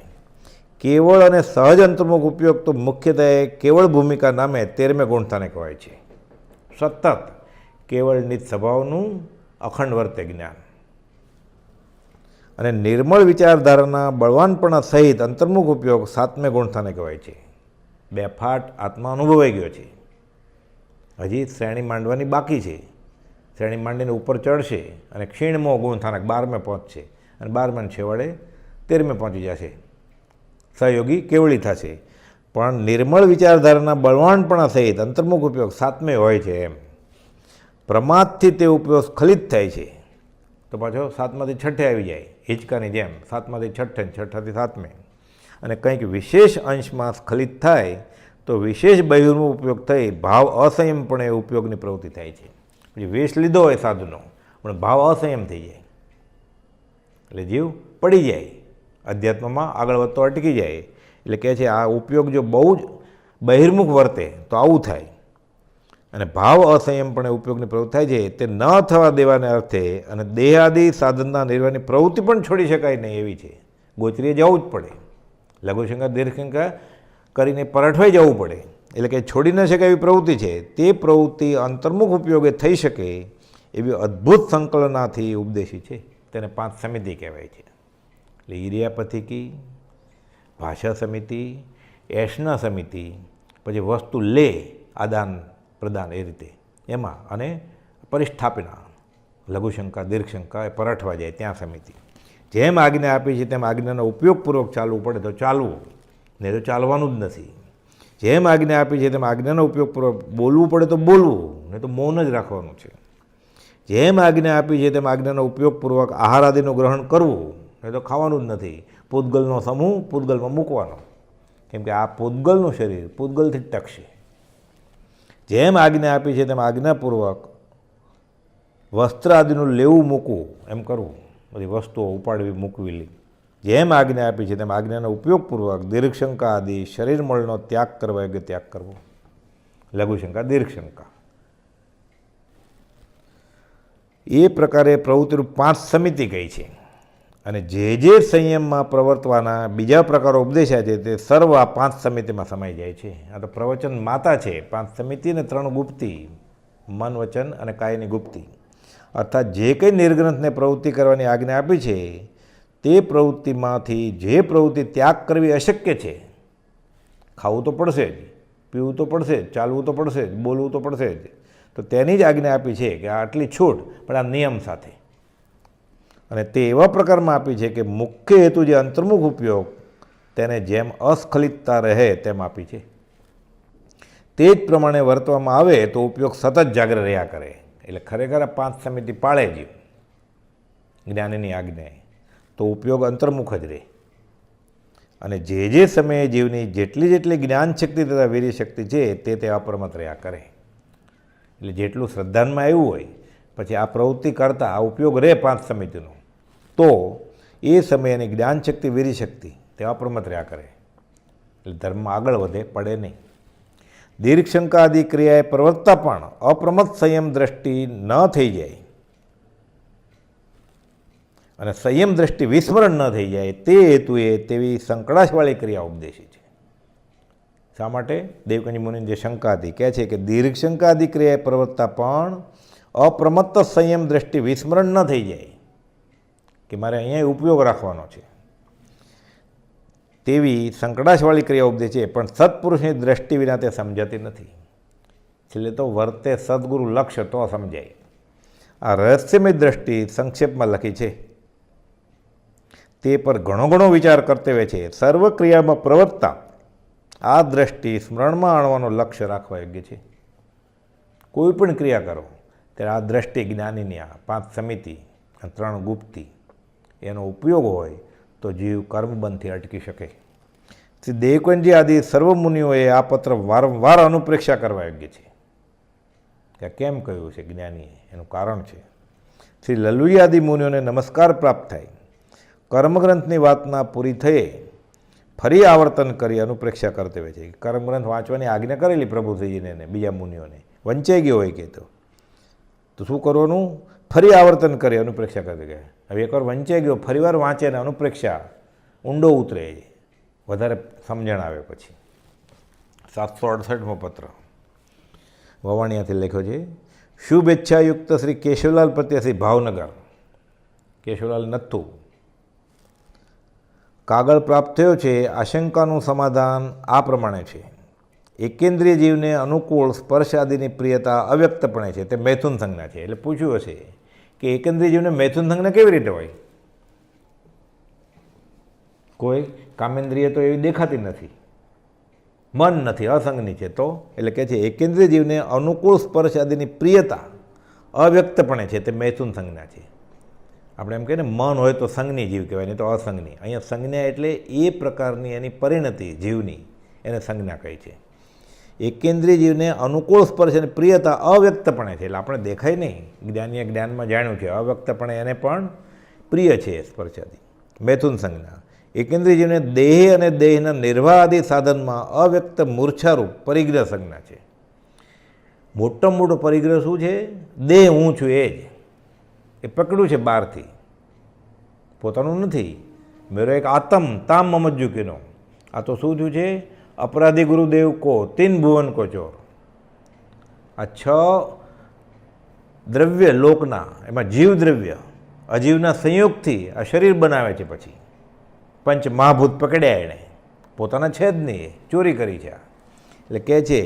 કેવળ અને સહજ અંતર્મુખ ઉપયોગ તો મુખ્યત્વે કેવળ ભૂમિકા નામે 13મે ગુણસ્થાને કહેવાય છે. સતત કેવળ નિજ સ્વભાવનું અખંડ વર્તે જ્ઞાન અને નિર્મળ વિચારધારાના બળવાનપણા સહિત અંતર્મુખ ઉપયોગ 7મે ગુણસ્થાને કહેવાય છે. બે ફાટ આત્મા અનુભવાઈ ગયો છે, હજી શ્રેણી માંડવાની બાકી છે. શ્રેણી માંડીને ઉપર ચડશે અને ક્ષીણમો ગુણસ્થાનક 12મે પહોંચશે અને 12મે છેવડે 13મે પહોંચી જશે, સહયોગી કેવળી થશે. પણ નિર્મળ વિચારધારાના બળવાનપણા સહિત અંતર્મુખ ઉપયોગ 7મે હોય છે. એમ પ્રમાદથી તે ઉપયોગ સ્ખલિત થાય છે તો પાછો 7માંથી 6 આવી જાય, હિંચકાની જેમ 7માંથી 6 6થી 7મે. અને કંઈક વિશેષ અંશમાં સ્ખલિત થાય તો વિશેષ બહિર્મુખ ઉપયોગ થઈ ભાવ અસંયમપણે ઉપયોગની પ્રવૃત્તિ થાય છે. પછી વેશ લીધો હોય સાધુનો પણ ભાવ અસંયમ થઈ જાય એટલે જીવ પડી જાય, અધ્યાત્મમાં આગળ વધતો અટકી જાય. એટલે કહે છે આ ઉપયોગ જો બહુ જ બહિર્મુખ વર્તે તો આવું થાય. અને ભાવ અસંયમપણે ઉપયોગની પ્રવૃત્તિ થાય છે તે ન થવા દેવાને અર્થે અને દેહ આદિ સાધનના નિર્વાહની પ્રવૃત્તિ પણ છોડી શકાય નહીં એવી છે. ગોચરીએ જવું જ પડે, લઘુશંકા દીર્ઘશંકા કરીને પરઠવાઈ જવું પડે. એટલે કે છોડી ન શકાય એવી પ્રવૃત્તિ છે, તે પ્રવૃત્તિ અંતર્મુખ ઉપયોગે થઈ શકે એવી અદ્ભુત સંકલનાથી ઉપદેશી છે. તેને 5 સમિતિ કહેવાય છે. એટલે ઈર્યાપથિકી, ભાષા સમિતિ, એશના સમિતિ, પછી વસ્તુ લે આદાન પ્રદાન એ રીતે એમાં, અને પરિસ્થાપના લઘુશંકા દીર્ઘશંકા એ પરઠવા જાય ત્યાં સમિતિ. જેમ આજ્ઞા આપી છે તેમ આજ્ઞાનો ઉપયોગપૂર્વક ચાલવું પડે તો ચાલવું, નહીં તો ચાલવાનું જ નથી. જેમ આજ્ઞા આપી છે તેમ આજ્ઞાનો ઉપયોગપૂર્વક બોલવું પડે તો બોલવું, નહીં તો મૌન જ રાખવાનું છે. જેમ આજ્ઞા આપી છે તેમ આજ્ઞાનો ઉપયોગપૂર્વક આહાર આદિનું ગ્રહણ કરવું, નહીં તો ખાવાનું જ નથી. પૂતગલનો સમૂહ પૂતગલમાં મૂકવાનો, કેમ કે આ પૂતગલનું શરીર પૂતગલથી જ ટકશે. જેમ આજ્ઞા આપી છે તેમ આજ્ઞાપૂર્વક વસ્ત્ર આદિનું લેવું મૂકવું એમ કરવું, બધી વસ્તુઓ ઉપાડવી મૂકવી. જેમ આજ્ઞા આપી છે તેમ આજ્ઞાનો ઉપયોગપૂર્વક દીર્ઘશંકા આદિ શરીર મળનો ત્યાગ કરવા યોગ્ય ત્યાગ કરવો, લઘુશંકા દીર્ઘશંકા. એ પ્રકારે પ્રવૃત્તિરૂપ 5 સમિતિ કહી છે. અને જે સંયમમાં પ્રવર્તવાના બીજા પ્રકારો ઉપદેશ્યા છે તે સર્વ આ 5 સમિતિમાં સમાઈ જાય છે. આ તો પ્રવચન માતા છે. 5 સમિતિ અને 3 ગુપ્તી, મન વચન અને કાયની ગુપ્તી. અર્થાત જે કંઈ નિર્ગ્રંથને પ્રવૃત્તિ કરવાની આજ્ઞા આપી છે તે પ્રવૃત્તિમાંથી જે પ્રવૃત્તિ ત્યાગ કરવી અશક્ય છે, ખાવું તો પડશે જ, પીવું તો પડશે જ, ચાલવું તો પડશે જ, બોલવું તો પડશે જ, તો તેની જ આજ્ઞા આપી છે કે આટલી છૂટ પણ આ નિયમ સાથે. અને તે એવા પ્રકારમાં આપી છે કે મુખ્ય હેતુ જે અંતર્મુખ ઉપયોગ તેને જેમ અસ્ખલિતતા રહે તેમ આપી છે. તે જ પ્રમાણે વર્તવામાં આવે તો ઉપયોગ સતત જાગ્રત રહ્યા કરે. એટલે ખરેખર આ 5 સમિતિ પાળે જીવ જ્ઞાનીની આજ્ઞાએ તો ઉપયોગ અંતર્મુખ જ રહે. અને જે સમયે જીવની જેટલી જ્ઞાન શક્તિ તથા વીર્ય શક્તિ છે તે અપ્રમત રહ્યા કરે. એટલે જેટલું શ્રદ્ધાનમાં આવ્યું હોય પછી આ પ્રવૃત્તિ કરતાં આ ઉપયોગ રહે 5 સમિતિનો, તો એ સમયની જ્ઞાન શક્તિ વીર્ય શક્તિ તે અપ્રમત રહ્યા કરે. એટલે ધર્મમાં આગળ વધે, પડે નહીં. દીર્ઘ શંકા આદિ ક્રિયાએ પ્રવર્તતા પણ અપ્રમત્ત સંયમ દ્રષ્ટિ ન થઈ જાય અને સંયમ દ્રષ્ટિ વિસ્મરણ ન થઈ જાય તે હેતુએ તેવી સંકળાશવાળી ક્રિયા ઉપદેશી છે. શા માટે? દેવકંજ મુનિની જે શંકા હતી કહે છે કે દીર્ઘ શંકા આદિ ક્રિયાએ પ્રવર્તતા પણ અપ્રમત્ત સંયમ દ્રષ્ટિ વિસ્મરણ ન થઈ જાય કે મારે અહીંયા ઉપયોગ રાખવાનો છે તેવી સંકળાશવાળી ક્રિયા ઉપદેશ છે, પણ સત્પુરુષની દ્રષ્ટિ વિના તે સમજાતી નથી. છેલ્લે તો વર્તે સદગુરુ લક્ષ્ય તો સમજાય. આ રહસ્યમય દ્રષ્ટિ સંક્ષેપમાં લખી છે, તે પર ઘણો ઘણો વિચાર કર્તવ્ય છે. સર્વ ક્રિયામાં પ્રવર્તતા આ દ્રષ્ટિ સ્મરણમાં આણવાનો લક્ષ્ય રાખવા યોગ્ય છે. કોઈ પણ ક્રિયા કરો ત્યારે આ દ્રષ્ટિ જ્ઞાનીની આ 5 સમિતિ અને 3 ગુપ્તી એનો ઉપયોગ હોય તો જીવ કર્મબંધથી અટકી શકે. શ્રી દેવકંજી આદિ સર્વમુનિઓએ આ પત્ર વારંવાર અનુપ્રેક્ષા કરવા યોગ્ય છે કે કેમ કહ્યું છે જ્ઞાનીએ, એનું કારણ છે. શ્રી લલુઈ આદિ મુનિઓને નમસ્કાર પ્રાપ્ત થાય. કર્મગ્રંથની વાતના પૂરી થયે ફરી આવર્તન કરી અનુપ્રેક્ષા કર્તવ્ય છે. કર્મગ્રંથ વાંચવાની આજ્ઞા કરેલી પ્રભુશ્રીજીને ને બીજા મુનિઓને, વંચાઈ ગયો હોય કે તો શું કરવાનું? ફરી આવર્તન કરી અનુપ્રેક્ષા કરી ગયા. હવે એકવાર વંચાઈ ગયો, ફરીવાર વાંચે ને અનુપ્રેક્ષા ઊંડો ઉતરે, વધારે સમજણ આવે. પછી 768મો પત્ર વવાણિયાથી લખ્યો છે. શુભેચ્છાયુક્ત શ્રી કેશવલાલ પ્રત્યે શ્રી ભાવનગર, કેશવલાલ નથ્થુ. કાગળ પ્રાપ્ત થયો છે. આશંકાનું સમાધાન આ પ્રમાણે છે. એકેન્દ્રિય જીવને અનુકૂળ સ્પર્શ આદિની પ્રિયતા અવ્યક્તપણે છે, તે મૈથુન સંજ્ઞા છે. એટલે પૂછ્યું હશે કે એકેન્દ્રિય જીવને મૈથુન સંજ્ઞા કેવી રીતે હોય? કોઈ કામેન્દ્રિય તો એવી દેખાતી નથી, મન નથી, અસંગની છે. તો એટલે કહે છે એકેન્દ્રિય જીવને અનુકૂળ સ્પર્શ આદિની પ્રિયતા અવ્યક્તપણે છે, તે મૈથુન સંજ્ઞા છે. આપણે એમ કહીએ ને મન હોય તો સંજ્ઞી જીવ કહેવાય, નહીં તો અસંગની. અહીંયા સંજ્ઞા એટલે એ પ્રકારની એની પરિણતિ જીવની, એને સંજ્ઞા કહી છે. એકેન્દ્રિય જીવને અનુકૂળ સ્પર્શ અને પ્રિયતા અવ્યક્તપણે છે. એટલે આપણે દેખાય નહીં, જ્ઞાનીય જ્ઞાનમાં જાણ્યું છે અવ્યક્તપણે એને પણ પ્રિય છે સ્પર્શાદી, મૈથુન સંજ્ઞા. એકેન્દ્રિય જીવને દેહ અને દેહના નિર્વાહ આદિ સાધનમાં અવ્યક્ત મૂર્છારૂપ પરિગ્રહ સંજ્ઞા છે. મોટામાં મોટો પરિગ્રહ શું છે? દેહ હું છું એ જ. એ પકડ્યું છે બહારથી, પોતાનું નથી. મેરો એક આતમ તામ મમજ્જુકીનો. આ તો શું થયું છે? અપરાધી ગુરુદેવ કો 3 ભુવન કો ચોર. આ 6 દ્રવ્ય લોકના, એમાં જીવ દ્રવ્ય અજીવના સંયોગથી આ શરીર બનાવે છે. પછી પંચ મહાભૂત પકડ્યા એણે, પોતાના છે જ નહીં, ચોરી કરી છે. એટલે કહે છે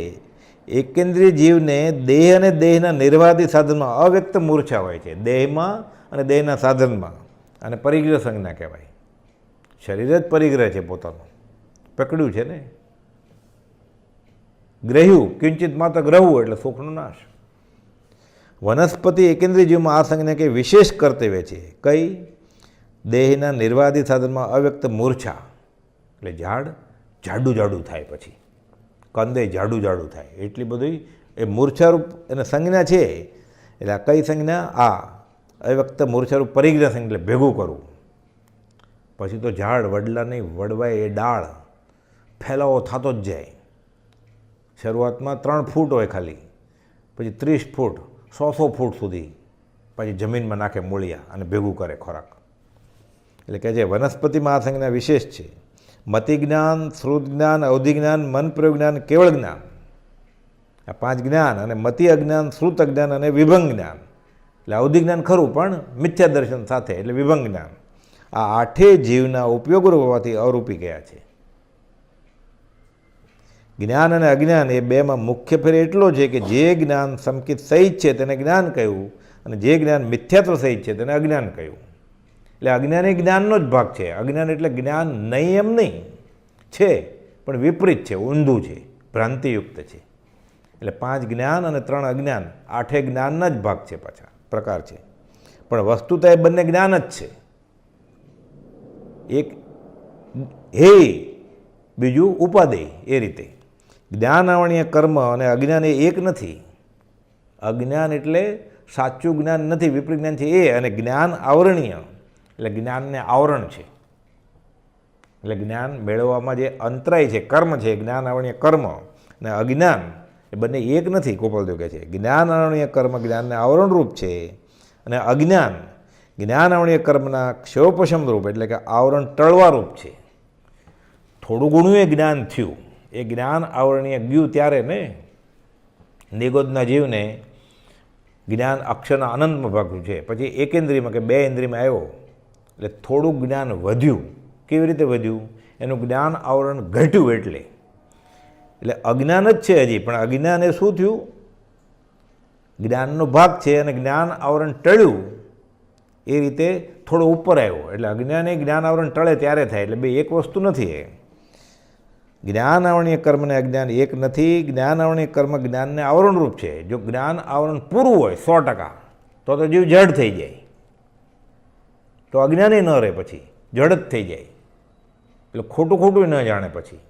એકેન્દ્રિય જીવને દેહ અને દેહના નિર્વાહી સાધનમાં અવ્યક્ત મૂર્છા હોય છે, દેહમાં અને દેહના સાધનમાં. અને પરિગ્રહ સંજ્ઞા કહેવાય. શરીર જ પરિગ્રહ છે પોતાનું, પકડ્યું છે ને. ગ્રહ્યું કિંચિત માત્ર ગ્રહવું એટલે સુખનો નાશ. વનસ્પતિ એકેન્દ્રિય જીવમાં આ સંજ્ઞા કે વિશેષ કર્તવ્ય છે. કઈ? દેહના નિર્વાહી સાધનમાં અવ્યક્ત મૂર્છા. એટલે ઝાડ જાડું જાડું થાય, પછી કંદે જાડું જાડું થાય, એટલી બધી એ મૂર્છારૂપ એને સંજ્ઞા છે. એટલે આ કઈ સંજ્ઞા? આ અવ્યક્ત મૂર્છારૂપ પરિગ્રહ સંજ્ઞા. એટલે ભેગું કરવું. પછી તો ઝાડ વડલા નહીં, વડવાય એ ડાળ ફેલાવો થતો જ જાય. શરૂઆતમાં 3 ફૂટ હોય ખાલી, પછી 30 ફૂટ 100 ફૂટ સુધી પછી જમીનમાં નાખે મૂળિયા અને ભેગું કરે ખોરાક. એટલે કે જે વનસ્પતિમાં આ સંજ્ઞા વિશેષ છે. મતિ જ્ઞાન, શ્રુત જ્ઞાન, અવધિ જ્ઞાન, મન પ્રયોગ જ્ઞાન, કેવળ જ્ઞાન. આ 5 જ્ઞાન અને મતિ અજ્ઞાન, શ્રુત અજ્ઞાન અને વિભંગ જ્ઞાન. એટલે અવધિ જ્ઞાન ખરું પણ મિથ્યા દર્શન સાથે, એટલે વિભંગ જ્ઞાન. આ 8 જીવના ઉપયોગ હોવાથી અરૂપી ગયા છે. જ્ઞાન અને અજ્ઞાન એ બેમાં મુખ્ય ફેર એટલો છે કે જે જ્ઞાન સંકિત સહિત છે તેને જ્ઞાન કહ્યું, અને જે જ્ઞાન મિથ્યાત્વ સહિત છે તેને અજ્ઞાન કહ્યું. એટલે અજ્ઞાન એ જ્ઞાનનો જ ભાગ છે. અજ્ઞાન એટલે જ્ઞાન નહીં એમ નહીં, છે પણ વિપરીત છે, ઊંધું છે, ભ્રાંતિયુક્ત છે. એટલે 5 જ્ઞાન અને 3 અજ્ઞાન, 8 જ્ઞાનના જ ભાગ છે, પાછા પ્રકાર છે. પણ વસ્તુતા એ બંને જ્ઞાન જ છે. એક હે, બીજું ઉપાદેય. એ રીતે જ્ઞાન આવણીય કર્મ અને અજ્ઞાન એ એક નથી. અજ્ઞાન એટલે સાચું જ્ઞાન નથી, વિપરીત જ્ઞાન છે એ. અને જ્ઞાન આવરણીય એટલે જ્ઞાનને આવરણ છે. એટલે જ્ઞાન મેળવવામાં જે અંતરાય છે, કર્મ છે, જ્ઞાન આવણીય કર્મ, અને અજ્ઞાન એ બંને એક નથી. ગોપાલદેવ કહે છે જ્ઞાન અવર્ણીય કર્મ જ્ઞાનને આવરણરૂપ છે અને અજ્ઞાન જ્ઞાન અવર્ણીય કર્મના ક્ષયોપશમ રૂપ એટલે કે આવરણ ટળવારૂપ છે. થોડું ઘણું એ જ્ઞાન થયું, એ જ્ઞાન આવરણીય ગયું ત્યારે ને નિગોદના જીવને જ્ઞાન અક્ષરના અનંતમાં ભાગ્યું છે, પછી એકેન્દ્રિયમાં કે બે ઇન્દ્રિયમાં આવ્યો એટલે થોડું જ્ઞાન વધ્યું. કેવી રીતે વધ્યું? એનું જ્ઞાન આવરણ ઘટ્યું એટલે અજ્ઞાન જ છે હજી, પણ અજ્ઞાન એ શું થયું? જ્ઞાનનો ભાગ છે અને જ્ઞાન આવરણ ટળ્યું એ રીતે થોડો ઉપર આવ્યો. એટલે અજ્ઞાન એ જ્ઞાન આવરણ ટળે ત્યારે થાય, એટલે બે એક વસ્તુ નથી. એ જ્ઞાન આવરણીય કર્મ અને અજ્ઞાન એક નથી. જ્ઞાન આવરણીય કર્મ જ્ઞાનને આવરણરૂપ છે. જો જ્ઞાન આવરણ પૂરું હોય 100%, તો જીવ જડ થઈ જાય, તો અજ્ઞાને ન રહે, પછી જડ જ થઈ જાય. એટલે ખોટું ન જાણે પછી.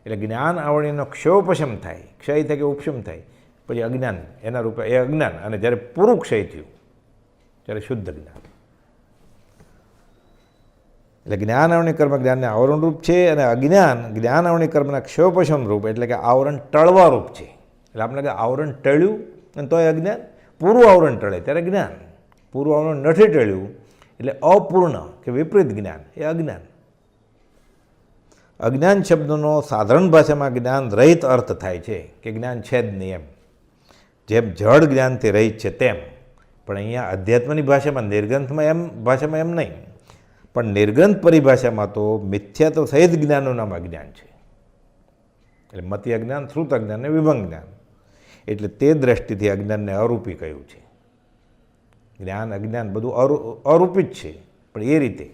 એટલે જ્ઞાન આવરણીનો ક્ષયોપશમ થાય, ક્ષય થાય કે ઉપશમ થાય, પછી અજ્ઞાન એના રૂપે એ અજ્ઞાન. અને જ્યારે પૂરું ક્ષય થયું ત્યારે શુદ્ધ જ્ઞાન. એટલે જ્ઞાન આવરણીય કર્મ જ્ઞાનને આવરણરૂપ છે અને અજ્ઞાન જ્ઞાન આવરણીય કર્મના ક્ષયોપશમ રૂપ એટલે કે આવરણ ટળવારૂપ છે. એટલે આપણે કે આવરણ ટળ્યું અને તોય અજ્ઞાન. પૂરું આવરણ ટળે ત્યારે જ્ઞાન, પૂરું આવરણ નથી ટળ્યું એટલે અપૂર્ણ કે વિપરીત જ્ઞાન એ અજ્ઞાન. અજ્ઞાન શબ્દનો સાધારણ ભાષામાં જ્ઞાન રહિત અર્થ થાય છે કે જ્ઞાન છે જ નહીં એમ, જેમ જળ જ્ઞાનથી રહિત છે તેમ. પણ અહીંયા અધ્યાત્મની ભાષામાં નિર્ગ્રંથમાં એમ ભાષામાં એમ નહીં, પણ નિર્ગ્રંથ પરિભાષામાં તો મિથ્યાત્વ સહિત જ્ઞાનનું નામ અજ્ઞાન છે. એટલે મતિ અજ્ઞાન, શ્રુત અજ્ઞાન અને વિભંગ જ્ઞાન. એટલે તે દ્રષ્ટિથી અજ્ઞાનને અરૂપી કહ્યું છે. જ્ઞાન અજ્ઞાન બધું અરૂપી જ છે, પણ એ રીતે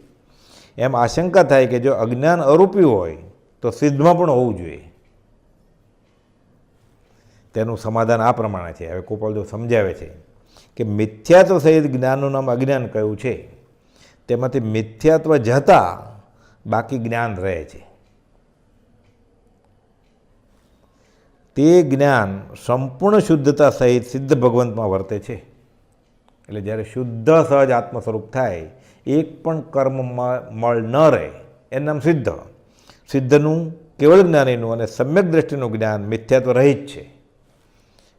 એમ આશંકા થાય કે જો અજ્ઞાન અરૂપી હોય તો સિદ્ધમાં પણ હોવું જોઈએ. તેનું સમાધાન આ પ્રમાણે છે. હવે ગોપાલદેવ સમજાવે છે કે મિથ્યાત્વ સહિત જ્ઞાનનું નામ અજ્ઞાન કયું છે, તેમાંથી મિથ્યાત્વ જતાં બાકી જ્ઞાન રહે છે. તે જ્ઞાન સંપૂર્ણ શુદ્ધતા સહિત સિદ્ધ ભગવંતમાં વર્તે છે. એટલે જ્યારે શુદ્ધ સહજ આત્મ સ્વરૂપ થાય, એક પણ કર્મ મળ ન રહે, એનું નામ સિદ્ધ. સિદ્ધનું કેવળ જ્ઞાનીનું અને સમ્યક દ્રષ્ટિનું જ્ઞાન મિથ્યાત્વ રહિત છે.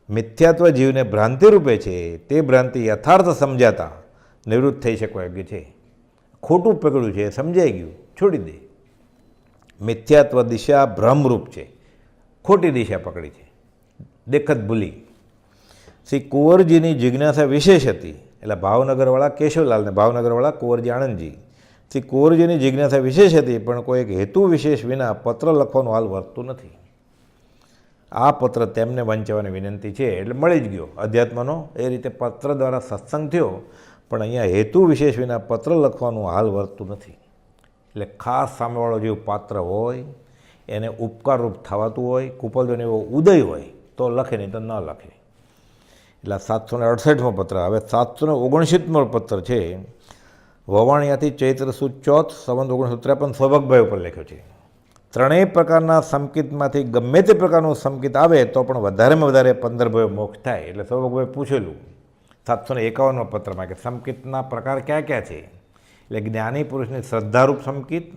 મિથ્યાત્વ જીવને ભ્રાંતિ રૂપે છે, તે ભ્રાંતિ યથાર્થ સમજાતા નિવૃત્ત થઈ શકવા યોગ્ય છે. ખોટું પકડ્યું છે, સમજાઈ ગયું, છોડી દે. મિથ્યાત્વ દિશા ભ્રમરૂપ છે, ખોટી દિશા પકડી છે, દેખત ભૂલી. શ્રી કુંવરજીની જિજ્ઞાસા વિશેષ હતી. એટલે ભાવનગરવાળા કેશવલાલને ભાવનગરવાળા કુંવરજી આણંદજી. શ્રી કુંવરજીની જિજ્ઞાસા વિશેષ હતી, પણ કોઈ એક હેતુ વિશેષ વિના પત્ર લખવાનું હાલ વર્તતું નથી. આ પત્ર તેમને વંચાવવાની વિનંતી છે એટલે મળી જ ગયો. અધ્યાત્મનો એ રીતે પત્ર દ્વારા સત્સંગ થયો, પણ અહીંયા હેતુ વિશેષ વિના પત્ર લખવાનું હાલ વર્તતું નથી. એટલે ખાસ સામેવાળો જેવું પાત્ર હોય, એને ઉપકારરૂપ થવાતું હોય, કુપલદેવનો એવો ઉદય હોય તો લખે, નહીં તો ન લખે. એટલે 768મો પત્ર. હવે 769મો પત્ર છે, વવાણિયાથી ચૈત્ર સુદ ચોથ સંવંત 1953 સૌભગભાઈ ઉપર લખ્યો છે. ત્રણેય પ્રકારના સંકિતમાંથી ગમે તે પ્રકારનું સંકિત આવે તો પણ વધારેમાં વધારે 15 ભયો મોક્ષ થાય. એટલે સૌભગભાઈ પૂછેલું 751મા પત્રમાં કે સંકિતના પ્રકાર કયા કયા છે. એટલે જ્ઞાની પુરુષની શ્રદ્ધારૂપ સંકિત,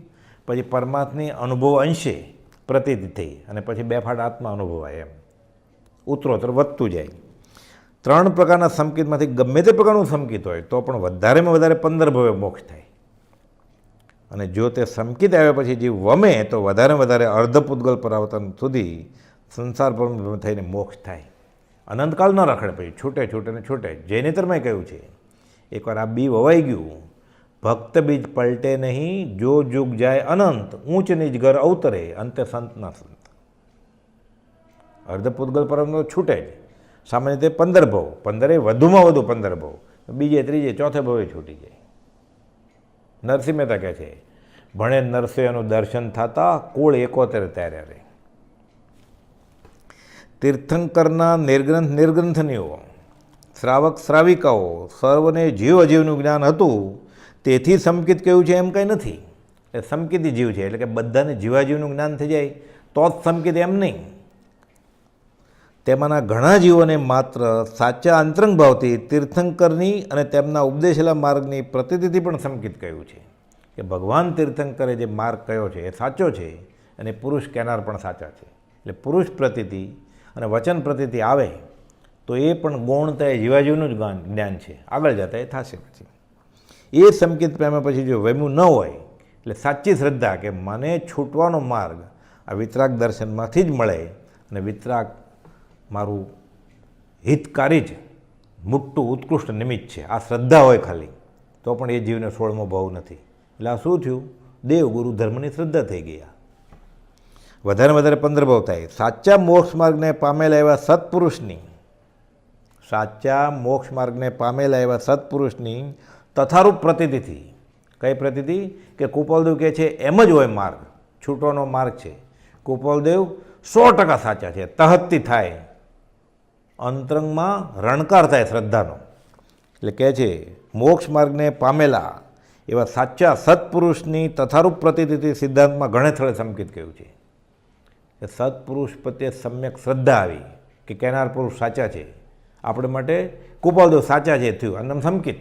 પછી પરમાત્માની અનુભવ અંશે પ્રતીતિ થઈ, અને પછી બે ફાટ આત્મા અનુભવાય. એમ ઉત્તરોત્તર વધતું જાય. 3 પ્રકારના સંકિતમાંથી ગમે તે પ્રકારનું સંકિત હોય તો પણ વધારેમાં વધારે 15 ભવે મોક્ષ થાય. અને જો તે સંકિત આવ્યા પછી જીવ વમે તો વધારેમાં વધારે અર્ધપૂતગલ પરાવર્તન સુધી સંસાર પર થઈને મોક્ષ થાય. અનંતકાળ ન રખડે, પછી છૂટે છૂટે ને છૂટે. જૈનેતરમાંય કહ્યું છે, એકવાર આ બી વવાઈ ગયું, ભક્ત બીજ પલટે નહીં, જો જુગ જાય અનંત, ઊંચ નીચ ઘર અવતરે, અંતે સંત ના સંત. અર્ધપૂતગલ પરાવર્તન છૂટે જ. સામાન્ય રીતે 15 ભવ, 15 વધુમાં વધુ 15 ભવ, બીજે ત્રીજે ચોથે ભવે છૂટી જાય. નરસિંહ મહેતા કહે છે, ભણે નરસિંહનું દર્શન થતા કુળ 71 ત્યારે રહે. તીર્થંકરના નિર્ગ્રંથનીઓ, શ્રાવક શ્રાવિકાઓ સર્વને જીવ અજીવનું જ્ઞાન હતું, તેથી સંકિત કહ્યું છે એમ કંઈ નથી. એ સંકિતી જીવ છે, એટલે કે બધાને જીવાજીવનું જ્ઞાન થઈ જાય તો જ સંકિત, એમ નહીં. તેમાંના ઘણા જીવોને માત્ર સાચા અંતરંગ ભાવથી તીર્થંકરની અને તેમના ઉપદેશેલા માર્ગની પ્રતીતિથી પણ સંકિત કહ્યું છે કે ભગવાન તીર્થંકરે જે માર્ગ કયો છે એ સાચો છે, અને પુરુષ કહેનાર પણ સાચા છે. એટલે પુરુષ પ્રતીતિ અને વચન પ્રતીતિ આવે તો એ પણ ગૌણતા એ જીવાજીવનું જ જ્ઞાન છે, આગળ જતાં એ થશે. પછી એ સંકિત પ્રેમ પછી જો વેમ્યું ન હોય એટલે સાચી શ્રદ્ધા કે મને છૂટવાનો માર્ગ આ વિતરાગ દર્શનમાંથી જ મળે અને વિતરાગ મારું હિતકારી જ મોટું ઉત્કૃષ્ટ નિમિત્ત છે, આ શ્રદ્ધા હોય ખાલી તો પણ એ જીવને 16મો ભાવ નથી. એટલે આ શું થયું? દેવ ગુરુ ધર્મની શ્રદ્ધા થઈ ગયા. વધારે વધારે 15 ભાવ થાય. સાચા મોક્ષ માર્ગને પામેલા એવા સત્પુરુષની, સાચા મોક્ષ માર્ગને પામેલા એવા સત્પુરુષની તથારૂપ પ્રતીતિથી. કઈ પ્રતીતિ? કે કુપાલદેવ કહે છે એમ જ હોય માર્ગ, છૂટવાનો માર્ગ છે. કુપાલદેવ 100% સાચા છે. તહત્તી થાય, અંતરંગમાં રણકાર થાય શ્રદ્ધાનો. એટલે કહે છે મોક્ષ માર્ગને પામેલા એવા સાચા સત્પુરુષની તથારૂપ પ્રતીતિથી સિદ્ધાંતમાં ઘણે સ્થળે સંકિત કહ્યું છે કે સત્પુરુષ પ્રત્યે સમ્યક શ્રદ્ધા આવી કે કહેનાર પુરુષ સાચા છે, આપણે માટે કુપાલદેવ સાચા છે થયું, આનું સંકિત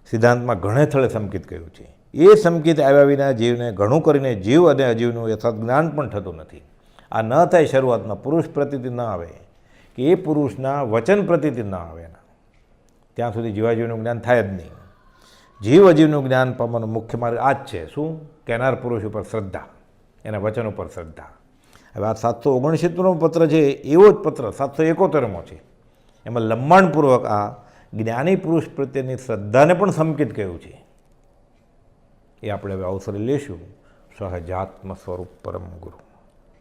સિદ્ધાંતમાં ઘણે સ્થળે સંકિત કહ્યું છે. એ સંકિત આવ્યા વિના જીવને ઘણું કરીને જીવ અને અજીવનું યથાર્થ જ્ઞાન પણ થતું નથી. આ ન થાય શરૂઆતમાં, પુરુષ પ્રતીતિ ન આવે કે એ પુરુષના વચન પ્રતીતિ ન આવે, ત્યાં સુધી જીવાજીવનું જ્ઞાન થાય જ નહીં. જીવ અજીવનું જ્ઞાન પામવાનો મુખ્ય માર્ગ આ જ છે. શું? કહેનાર પુરુષ ઉપર શ્રદ્ધા, એના વચન ઉપર શ્રદ્ધા. હવે આ 769મો પત્ર છે એવો જ પત્ર 771મો છે. એમાં લંબાણપૂર્વક આ જ્ઞાની પુરુષ પ્રત્યેની શ્રદ્ધાને પણ સંકિત કહ્યું છે. એ આપણે હવે અવસરે લેશું. સહજાત્મ સ્વરૂપ પરમ ગુરુ.